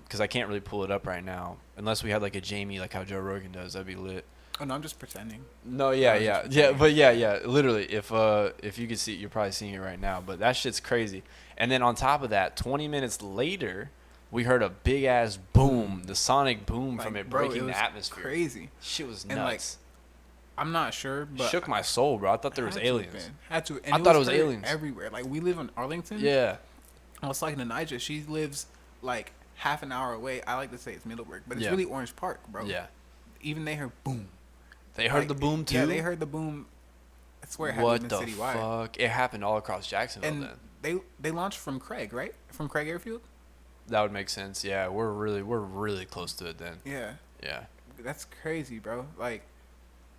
because I can't really pull it up right now unless we had like a Jamie, like how Joe Rogan does. That'd be lit. Oh no, I'm just pretending. No, yeah, but yeah. Literally, if you could see it, you're probably seeing it right now. But that shit's crazy. And then on top of that, 20 minutes later, we heard a big ass boom, the sonic boom from it breaking the atmosphere. Crazy. Shit was And nuts. I'm not sure, but Shook my soul, bro. I thought there was had to have aliens. been. Had to. And I thought it was heard aliens. everywhere. Like we live in Arlington. Yeah. I was talking to Nigel. She lives like half an hour away. I like to say it's Middleburg, but it's really Orange Park, bro. Yeah. Even they heard boom. They heard the boom too. Yeah, they heard the boom. I swear it What happened the citywide. fuck? It happened all across Jacksonville. And then they launched from Craig, right? From Craig Airfield. that would make sense. Yeah, we're really close to it then. Yeah. Yeah. That's crazy, bro. Like,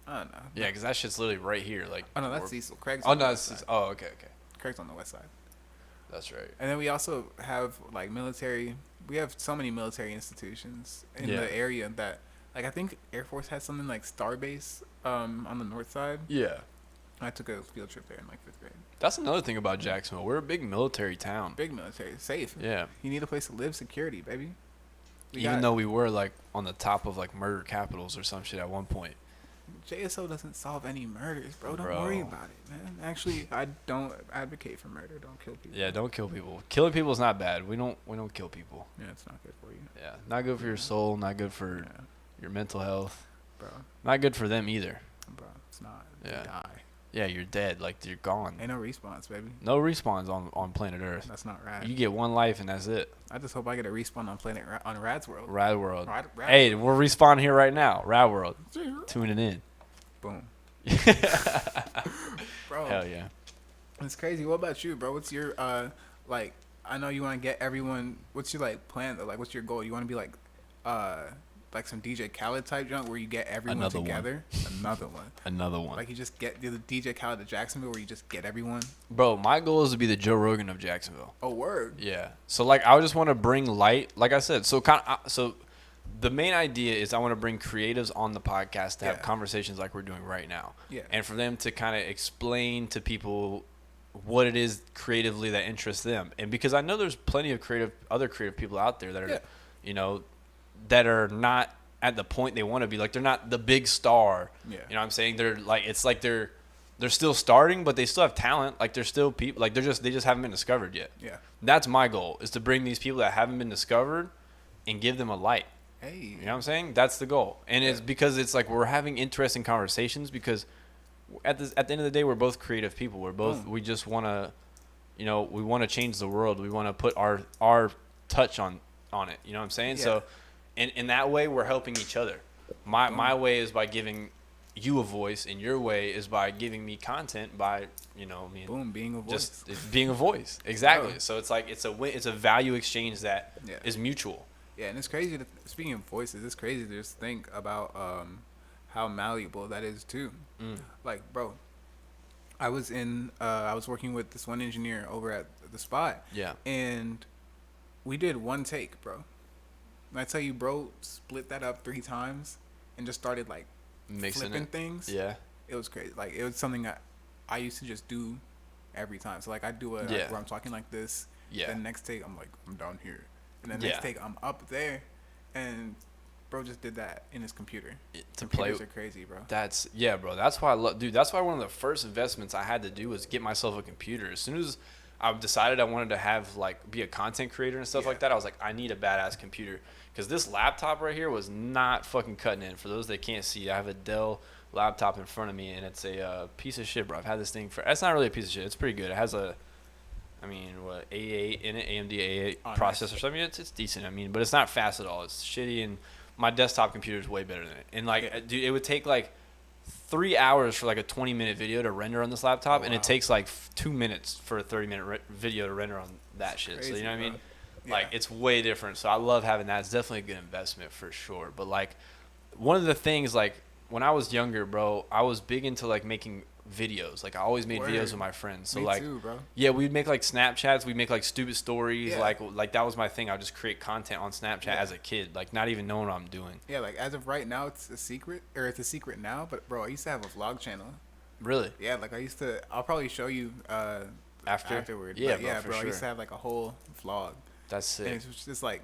I don't know. Yeah, because that shit's literally right here. Like. Oh no, that's Cecil. Craig's Oh on the no, west side. oh okay. Craig's on the west side. That's right. And then we also have like military. We have so many military institutions in the area that, like, I think Air Force has something like Starbase on the north side. Yeah. I took a field trip there in like 5th grade. That's another thing about Jacksonville. We're a big military town. Big military, safe. Yeah. You need a place to live, security, baby. Even though we were like on the top of like murder capitals or some shit at one point. JSO doesn't solve any murders, bro. Don't worry about it, man. Actually, I don't advocate for murder. Don't kill people. Yeah, don't kill people. Killing people is not bad. We don't kill people. Yeah, it's not good for you. Yeah, not good for your soul. Not good for your mental health. Bro. Not good for them either. Bro, it's not. Yeah. You die. Yeah, you're dead. Like you're gone. Ain't no response, baby. No respawns on planet Earth. That's not rad. You get one life and that's it. I just hope I get a respawn on Rad's World. Rad Wrld. Rad Hey, we're respawning here right now. Rad Wrld. Tuning in. Boom. Bro. Hell yeah. It's crazy. What about you, bro? What's your like I know you want to get everyone. What's your like plan though? Like, what's your goal? You want to be like some DJ Khaled type junk where you get everyone Another one. together. Another one. Another one. Like you just get the DJ Khaled to Jacksonville where you just get everyone. Bro, my goal is to be the Joe Rogan of Jacksonville. Oh, word. Yeah. So like I just want to bring light, like I said. So so the main idea is I want to bring creatives on the podcast to have conversations like we're doing right now. Yeah. And for them to kind of explain to people what it is creatively that interests them. And because I know there's plenty of other creative people out there that are, you know, that are not at the point they want to be. Like they're not the big star. Yeah. You know what I'm saying? They're like, it's like they're still starting, but they still have talent. Like they're still people, like they just haven't been discovered yet. Yeah. That's my goal, is to bring these people that haven't been discovered and give them a light. Hey. You know what I'm saying? That's the goal. And it's because it's like we're having interesting conversations because at the end of the day, we're both creative people. We just want to, you know, we want to change the world. We want to put our touch on it. You know what I'm saying? Yeah. So in that way, we're helping each other. My way is by giving you a voice, and your way is by giving me content by, you know, I mean, being a voice. Just it's being a voice. Exactly. Oh. So it's like it's a value exchange that is mutual. Yeah, and it's crazy speaking of voices, it's crazy to just think about how malleable that is too. Like, bro, I was working with this one engineer over at the spot. Yeah. And we did one take, bro. When I tell you, bro, split that up 3 times and just started like Mixing flipping it. things. Yeah. It was crazy. Like it was something I used to just do every time. So like I do like, where I'm talking like this. Yeah. Then next take I'm like I'm down here. And then next take I'm up there. And bro just did that in his computer. To play. Computers are crazy, bro. Bro. That's why that's why one of the first investments I had to do was get myself a computer. As soon as I decided I wanted to have be a content creator and stuff like that, I was like, I need a badass computer. Because this laptop right here was not fucking cutting it. For those that can't see, I have a Dell laptop in front of me, and it's a piece of shit, bro. I've had this thing it's not really a piece of shit. It's pretty good. It has A8 in it, AMD A8 processor. So I mean, it's decent. I mean, but it's not fast at all. It's shitty, and my desktop computer is way better than it. And dude, it would take 3 hours for a 20-minute video to render on this laptop, and it takes 2 minutes for a 30-minute video to render on that shit. Crazy, so you know what I mean? Yeah. It's way different. So I love having that. It's definitely a good investment for sure. But one of the things when I was younger, bro, I was big into making videos. I always made videos with my friends. So Me too, bro. yeah, we'd make Snapchats. We'd make stupid stories. Yeah. That was my thing. I would just create content on Snapchat as a kid, not even knowing what I'm doing. Yeah, as of right now, it's a secret, or it's a secret now. But bro, I used to have a vlog channel. Really? Yeah, I'll probably show you afterward. Yeah, bro. I used to have a whole vlog. That's sick. And it's just I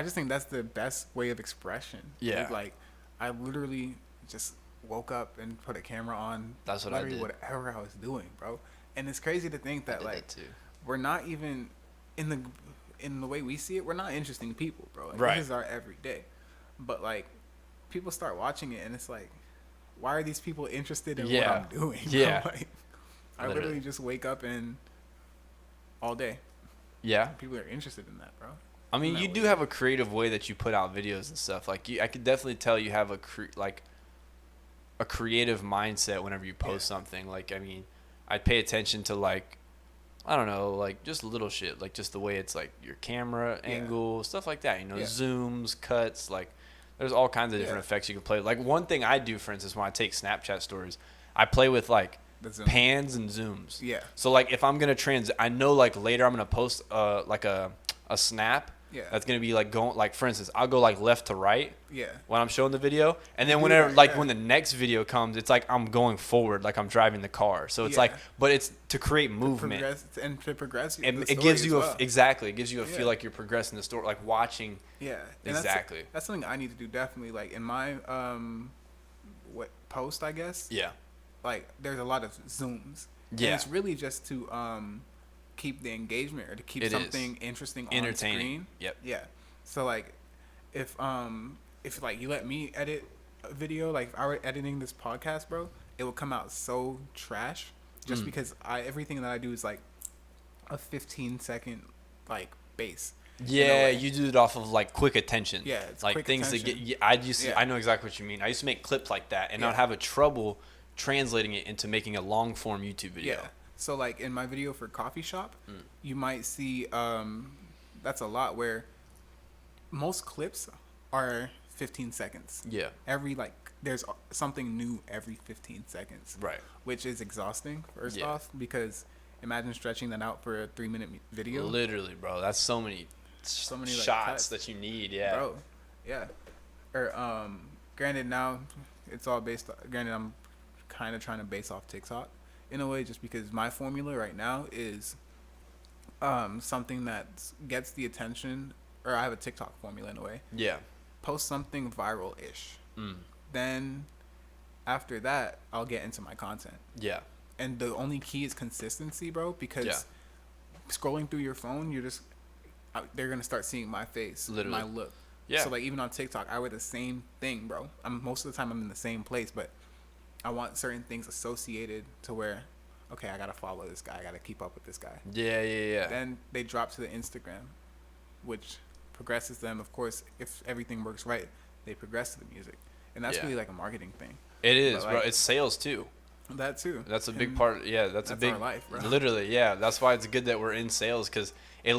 just think that's the best way of expression. Yeah. Dude, I literally just woke up and put a camera on. That's what I did. Whatever I was doing, bro. And it's crazy to think that that too. We're not even in the way we see it. We're not interesting people, bro. Right. This is our everyday. But people start watching it, and it's why are these people interested in what I'm doing? Yeah. I literally just wake up and all day. Yeah. People are interested in that, bro. I mean, you do have a creative way that you put out videos and stuff. I could definitely tell you have a creative mindset whenever you post something. I mean, I'd pay attention to I don't know, just little shit, just the way it's your camera angle, stuff like that. You know, zooms, cuts, there's all kinds of different effects you can play. One thing I do, for instance, when I take Snapchat stories, I play with pans and zooms. Yeah. So if I'm gonna I know later I'm gonna post a snap. Yeah. That's gonna be going for instance, I'll go left to right. Yeah. When I'm showing the video, and then whenever when the next video comes, it's I'm going forward, I'm driving the car. So it's but it's to create movement to progress. And it gives you exactly. It gives you a feel like you're progressing the story, watching. Yeah. And exactly. That's something I need to do definitely. In my post, I guess. Yeah. There's a lot of zooms. Yeah. And it's really just to keep the engagement, or to keep something interesting on screen. Yep. Yeah. So if you let me edit a video, if I were editing this podcast, bro, it would come out so trash just because everything that I do is a 15-second base. Yeah, you do it off of quick attention. Yeah, it's quick things attention. to get. I know exactly what you mean. I used to make clips like that, and I'd have a trouble translating it into making a long form YouTube video. Yeah, So like in my video for coffee shop, you might see that's a lot where most clips are 15 seconds. Yeah. Every like there's something new every 15 seconds. Right. Which is exhausting first Yeah. off, because imagine stretching that out for a 3-minute video. Literally, bro. That's so many Like, shots cuts. that you need. Yeah. Bro. Yeah. Or granted now it's all based granted I'm kind of trying to base off TikTok in a way, just because my formula right now is something that gets the attention, or I have a TikTok formula in a way. Yeah. Post something viral-ish. Then after that, I'll get into my content. Yeah. And the only key is consistency, bro, because scrolling through your phone, they're going to start seeing my face, Literally. my look. Yeah. So like even on TikTok, I wear the same thing, bro. Most of the time I'm in the same place, but I want certain things associated to where, okay, I got to follow this guy. I got to keep up with this guy. Yeah. Then they drop to the Instagram, which progresses them. Of course, if everything works right, they progress to the music. And that's really like a marketing thing. It is, But, bro. like, It's sales too. That too. That's a big And part. Yeah, that's a big our life, bro. Literally, yeah. That's why it's good that we're in sales, because you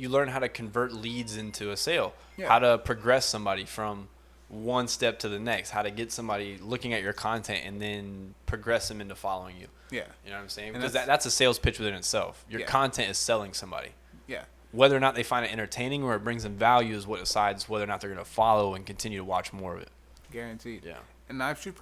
learn how to convert leads into a sale. Yeah. How to progress somebody from one step to the next. How to get somebody looking at your content and then progress them into following you. Yeah. You know what I'm saying? And Because that's a sales pitch within itself. Your content is selling somebody. Yeah. Whether or not they find it entertaining or it brings them value is what decides whether or not they're going to follow and continue to watch more of it. Guaranteed. Yeah. And I should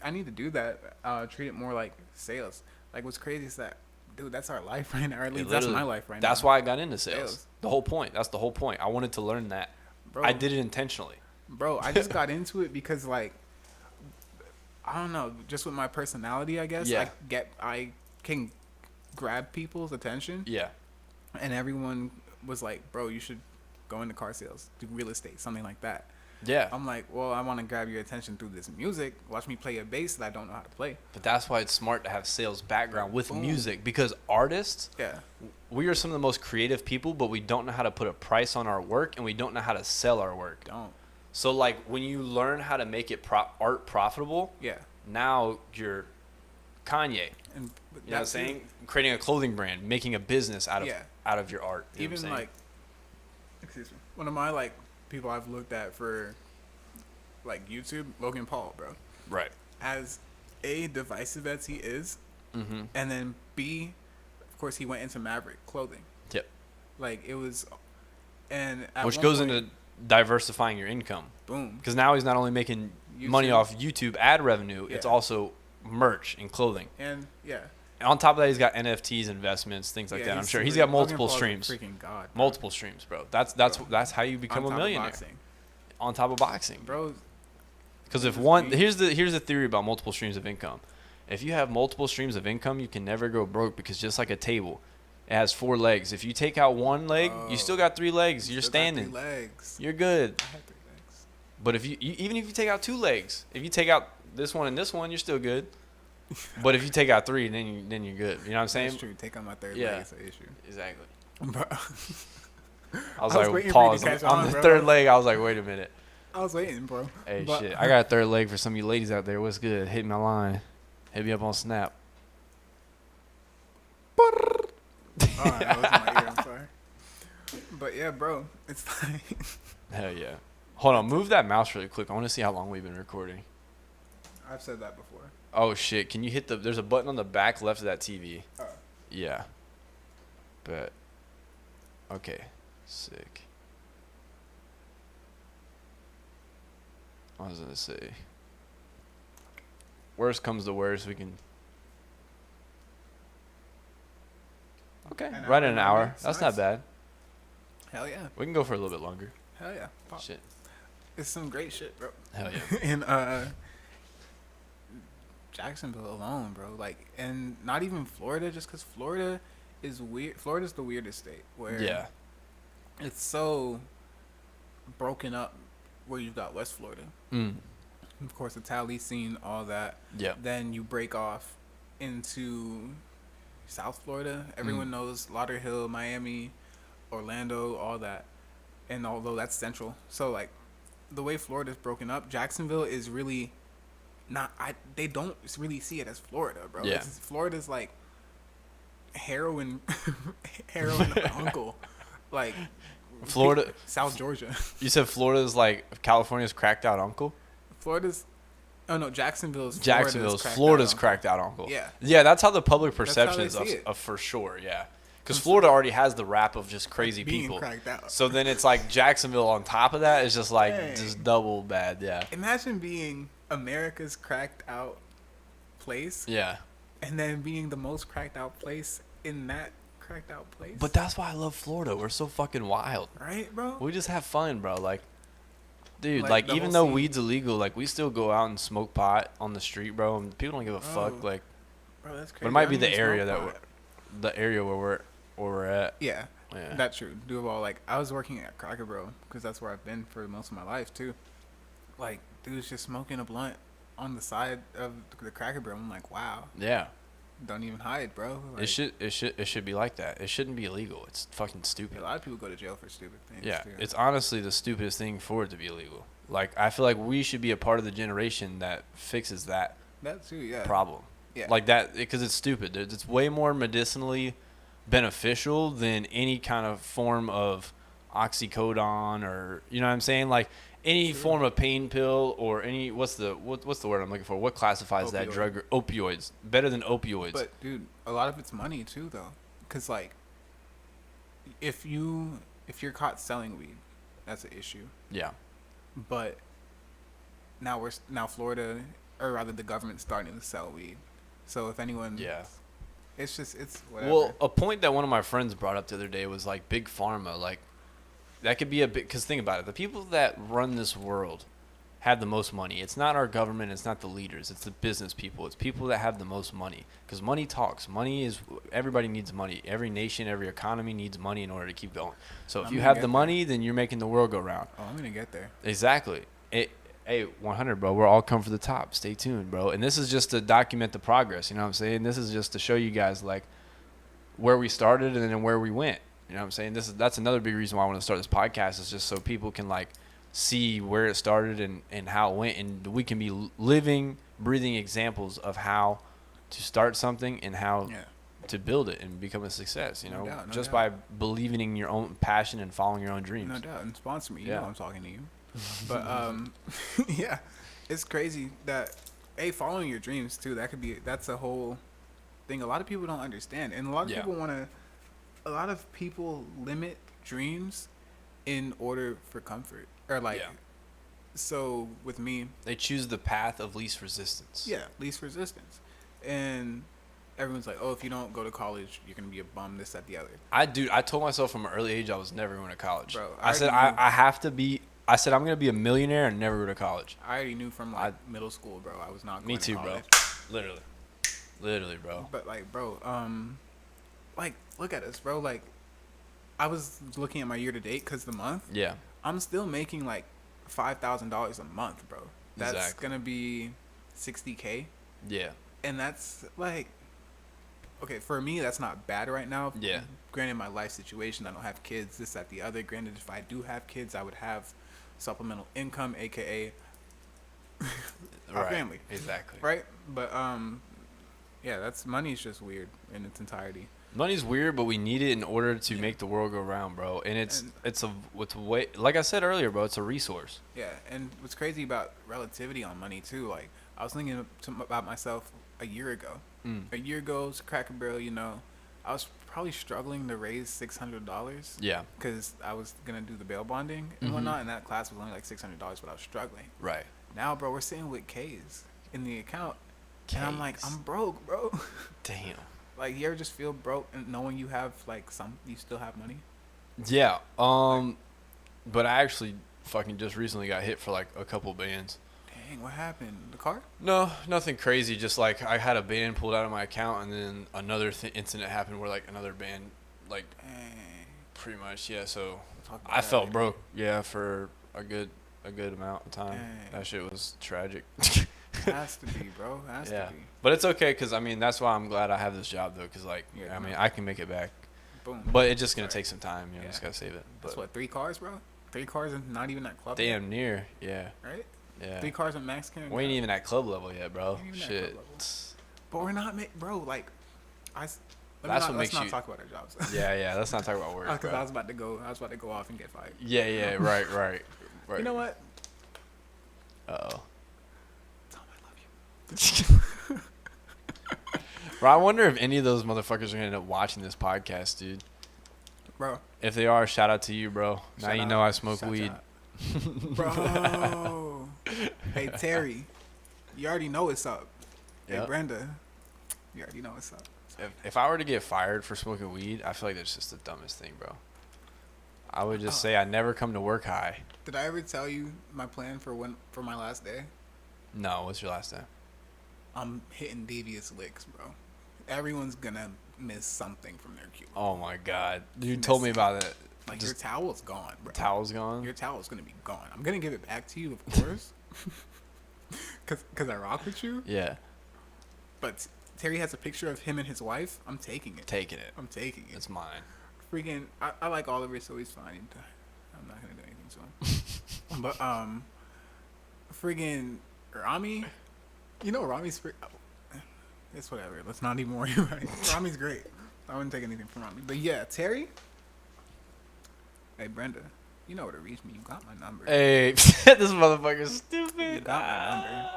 I need to do that. Treat it more like sales. Like what's crazy is that, dude, that's our life right now. Or at least that's my life right now. That's why I got into sales. Sales. The whole point. That's the whole point. I wanted to learn that. Bro, I did it intentionally. Bro, I just got into it because like, I don't know, just with my personality, I guess. Yeah. I can grab people's attention. Yeah. And everyone was like, bro, you should go into car sales, do real estate, something like that. Yeah. I'm like, well, I want to grab your attention through this music. Watch me play a bass that I don't know how to play. But that's why it's smart to have sales background with Boom. music, because artists, Yeah. we are some of the most creative people, but we don't know how to put a price on our work and we don't know how to sell our work. Don't. So like when you learn how to make it art profitable, Yeah. now you're Kanye. And You know what I'm saying? Creating a clothing brand, making a business out of your art. You know what I'm Even saying? like, excuse me, one of my like people I've looked at for like YouTube, Logan Paul, bro. Right. As A, divisive as he is, Mm-hmm. and then B, of course, he went into Maverick clothing. Yep. Like it was, and at Which one goes point, into diversifying your income. boom. Because now he's not only making money YouTube. off YouTube ad revenue, it's Yeah. also merch and clothing. And yeah, And on top of that, he's got NFTs, investments, things like yeah, that. I'm he's sure he's super- got Logan multiple Paul's a streams. Freaking god, bro. Multiple streams, bro. That's how you become On a top of millionaire. boxing. On top of boxing, Bro. Because if This is one, me. here's the theory about multiple streams of income. If you have multiple streams of income, you can never go broke, because just like a table, it has 4 legs. If you take out one leg, you still got 3 legs. You're Still got 3 standing. legs. You're good. I had 3 legs. But if you even if you take out 2 legs, if you take out this one and this one, you're still good. But if you take out 3, then you're good. You know what I'm saying? That's true. Take on my 3rd Yeah. leg is an issue. Exactly. Bro. I was waiting like, for you to pause. catch On on, the bro. 3rd leg, I was like, wait a minute. I was waiting, bro. Hey, But- shit. I got a 3rd leg for some of you ladies out there. What's good? Hit my line. Hit me up on Snap. Oh, that was my ear. I'm sorry. But yeah, bro, it's like Hell yeah. Hold on. Move that mouse really quick. I want to see how long we've been recording. I've said that before. Oh, shit. Can you hit there's a button on the back left of that TV. Oh. Yeah. But. Okay. Sick. I was going to say. Worst comes to worst, we can. Okay. An Right hour at an and hour. 9 minutes. That's Nice. not bad. Hell yeah. We can go for a little bit longer. Hell yeah. Pop. Shit. It's some great shit, bro. Hell yeah. In Jacksonville alone, bro. Like, and not even Florida, just because Florida is weird. Florida's the weirdest state where Yeah. it's so broken up. Where you've got West Florida, Mm. of course, the Tally scene, all that. Yeah. Then you break off into South Florida. Everyone knows Lauderhill, Miami, Orlando, all that. And although that's central, so like the way Florida's broken up, Jacksonville is really not. They don't really see it as Florida, bro. Yeah. Florida's like heroin, heroin uncle, like Florida, South Georgia. you said Florida's like California's cracked out uncle. Florida's, oh no, Jacksonville's Florida's cracked out uncle. Yeah. Yeah, that's how the public That's how perception they is see it. for sure. Yeah, because Florida already has the rap of just crazy being people. cracked out. So then it's like Jacksonville on top of that is just like Dang. just double bad. Yeah. Imagine being America's cracked out place, Yeah. and then being the most cracked out place in that cracked out place. But that's why I love Florida. We're so fucking wild. right, bro. We just have fun, bro. Like, dude, Like, like the even whole though scene. weed's illegal, like we still go out and smoke pot on the street, bro. And people don't give a fuck. Bro. Like, Bro, that's crazy. but it might I be don't the even area smoke that pot. the area where we're at. Yeah, Yeah. that's true. Doable. Like I was working at Cracker Barrel because that's where I've been for most of my life too. Like dude's just smoking a blunt on the side of the Cracker Barrel. I'm like, wow, Yeah. don't even hide, bro. Like, It should be like that. It shouldn't be illegal. It's fucking stupid. a lot of people go to jail for stupid things. Yeah, too. it's honestly the stupidest thing for it to be illegal. Like, I feel like we should be a part of the generation that fixes that that too. Yeah. problem. Yeah. Like that, because it's stupid. It's way more medicinally beneficial than any kind of form of oxycodone or, you know what I'm saying? Like, any form of pain pill or any, what's the word I'm looking for? What classifies that Opioid. drug? Opioids. Better than opioids. But dude, a lot of it's money too, though, because like, if you're caught selling weed, that's an issue. yeah. But now Florida, or rather the government's starting to sell weed. So if anyone, Yeah. it's whatever. Well, a point that one of my friends brought up the other day was like big pharma. Like, that could be a big, because think about it. The people that run this world have the most money. It's not our government. It's not the leaders. It's the business people. It's people that have the most money. Because money talks. Money is, everybody needs money. Every nation, every economy needs money in order to keep going. So if I'm you gonna have get the there. money, then you're making the world go round. I'm gonna get there. Exactly. Hey, 100, bro. We're all come for the top. Stay tuned, bro. And this is just to document the progress. You know what I'm saying? This is just to show you guys, like, where we started and then where we went. You know what I'm saying? That's another big reason why I want to start this podcast, is just so people can, like, see where it started and how it went. And we can be living, breathing examples of how to start something and how Yeah. to build it and become a success, you know, No doubt, no just doubt. by believing in your own passion and following your own dreams. No doubt. And sponsor me. You Yeah. know I'm talking to you. But yeah, it's crazy that following your dreams too. That's a whole thing. A lot of people don't understand, and a lot of Yeah. a lot of people limit dreams in order for comfort, or like. Yeah. So with me, They choose the path of least resistance. yeah, least resistance, and everyone's like, oh, if you don't go to college, you're gonna be a bum. This, that, the other. I told myself from an early age I was never going to college. Bro, I said already knew. I have to be. I said I'm going to be a millionaire and never go to college. I already knew from like middle school, bro. I was not going Me to too, bro. college. Literally, bro. But like, bro, like, look at us, bro. Like, I was looking at my year to date because the month Yeah. I'm still making like $5,000 a month, bro. That's Exactly. gonna be $60K, Yeah. and that's like, okay, for me that's not bad right now. Yeah. Granted, my life situation, I don't have kids, this, that, the other. Granted, if I do have kids, I would have supplemental income, aka our Right. family, Exactly. right? But yeah, that's money's just weird in its entirety. Money's weird, but we need it in order to make the world go round, bro. And it's way, like I said earlier, bro. It's a resource. Yeah, and what's crazy about relativity on money too, like I was thinking about myself a year ago. A year ago, it's Cracker Barrel, you know, I was probably struggling to raise $600. Yeah. Because I was gonna do the bail bonding and whatnot, and that class was only like $600, but I was struggling. Right. Now, bro, we're sitting with K's in the account, and I'm like, K's. I'm broke, bro. Damn. Like, you ever just feel broke and knowing you have like you still have money? Yeah. But I actually fucking just recently got hit for like a couple bands. Dang, what happened? The car? No, nothing crazy. Just like I had a band pulled out of my account, and then another incident happened where like another band, like Dang. pretty much, yeah. So Talk about I that felt later. broke, yeah, for a good amount of time. Dang. That shit was tragic. Has to be, bro. Has Yeah, to be. but it's okay because I mean that's why I'm glad I have this job though, because like Yeah, I mean no. I can make it back, Boom. but it's just gonna Sorry. take some time. You know, Yeah. just gotta save it. That's But what, 3 cars, bro? 3 cars and not even at club. yet, damn near, yeah, right? yeah. 3 cars at max can. We ain't even at club level yet, bro. Ain't even at Shit. club level. But we're not, bro. Like, Let's not talk about our jobs. Yeah. Let's not talk about work. Because I was about to go off and get fired. Yeah. Right. You know what? Uh-oh. Tom, I love you. Bro, I wonder if any of those motherfuckers are gonna end up watching this podcast, dude. Bro. If they are, shout out to you, bro. Now you know I smoke Shout weed. out. Bro. Hey, Terry. You already know what's up. Yep. Hey, Brenda. You already know what's up. If I were to get fired for smoking weed, I feel like that's just the dumbest thing, bro. I would just say I never come to work high. Did I ever tell you my plan for my last day? No, what's your last day? I'm hitting devious licks, bro. Everyone's gonna miss something from their cue. Oh my god, you told me about it. Like your towel's gone, bro. Towel's gone? Your towel's gonna be gone. I'm gonna give it back to you, of course, cause I rock with you. Yeah. But Terry has a picture of him and his wife. I'm taking it. I'm taking it. It's mine. Freaking, I like Oliver, so he's fine. I'm not gonna do anything to him. But friggin' Rami, you know Rami's it's whatever. Let's not even worry about it. Rami's great. I wouldn't take anything from Rami. But yeah, Terry. Hey Brenda, you know where to reach me. You got my number. Hey, this motherfucker's stupid. You got my number.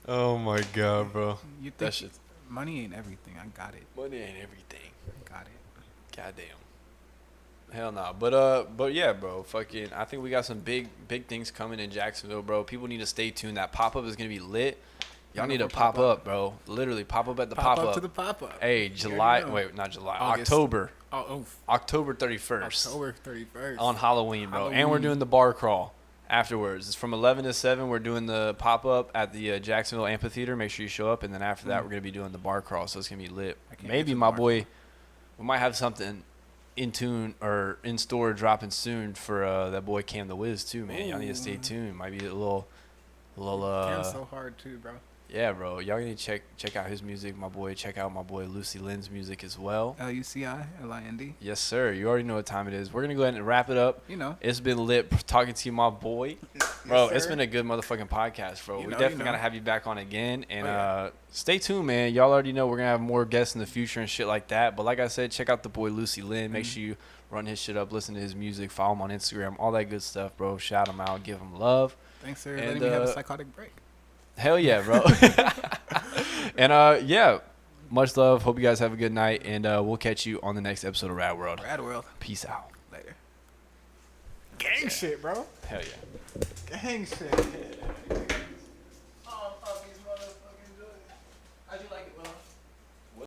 Oh my god, bro. You think That shit. money ain't everything. I got it. Money ain't everything. I got it. Goddamn. Hell no. But yeah, bro. Fucking, I think we got some big things coming in Jacksonville, bro. People need to stay tuned. That pop up is gonna be lit. Y'all need to pop up, bro. Literally, pop up at the pop up. To the pop up. Hey, July. Wait, not July. August. October. Oh, October 31st. October 31st. On Halloween, bro. And we're doing the bar crawl afterwards. It's from 11 to 7. We're doing the pop up at the Jacksonville Amphitheater. Make sure you show up. And then after that, we're gonna be doing the bar crawl. So it's gonna be lit. Maybe my boy, we might have something in tune or in store dropping soon for that boy Cam the Wiz too, man. Y'all need to stay tuned. Might be a little. Cam's so hard too, bro. Yeah, bro. Y'all need to check out his music, my boy. Check out my boy Lucilind's music as well. Lucilind. Yes, sir. You already know what time it is. We're gonna go ahead and wrap it up. You know, it's been lit talking to you, my boy. Bro, yes, it's been a good motherfucking podcast, bro. We definitely gotta have you back on again. And yeah. Stay tuned, man. Y'all already know we're gonna have more guests in the future and shit like that. But like I said, check out the boy Lucilind. Make sure you run his shit up, listen to his music, follow him on Instagram, all that good stuff, bro. Shout him out, give him love. Thanks for letting me have a psychotic break. Hell yeah, bro. And yeah, much love. Hope you guys have a good night, and we'll catch you on the next episode of Rad Wrld. Rad Wrld. Peace out. Later. Gang shit, bro. Hell yeah. Gang shit.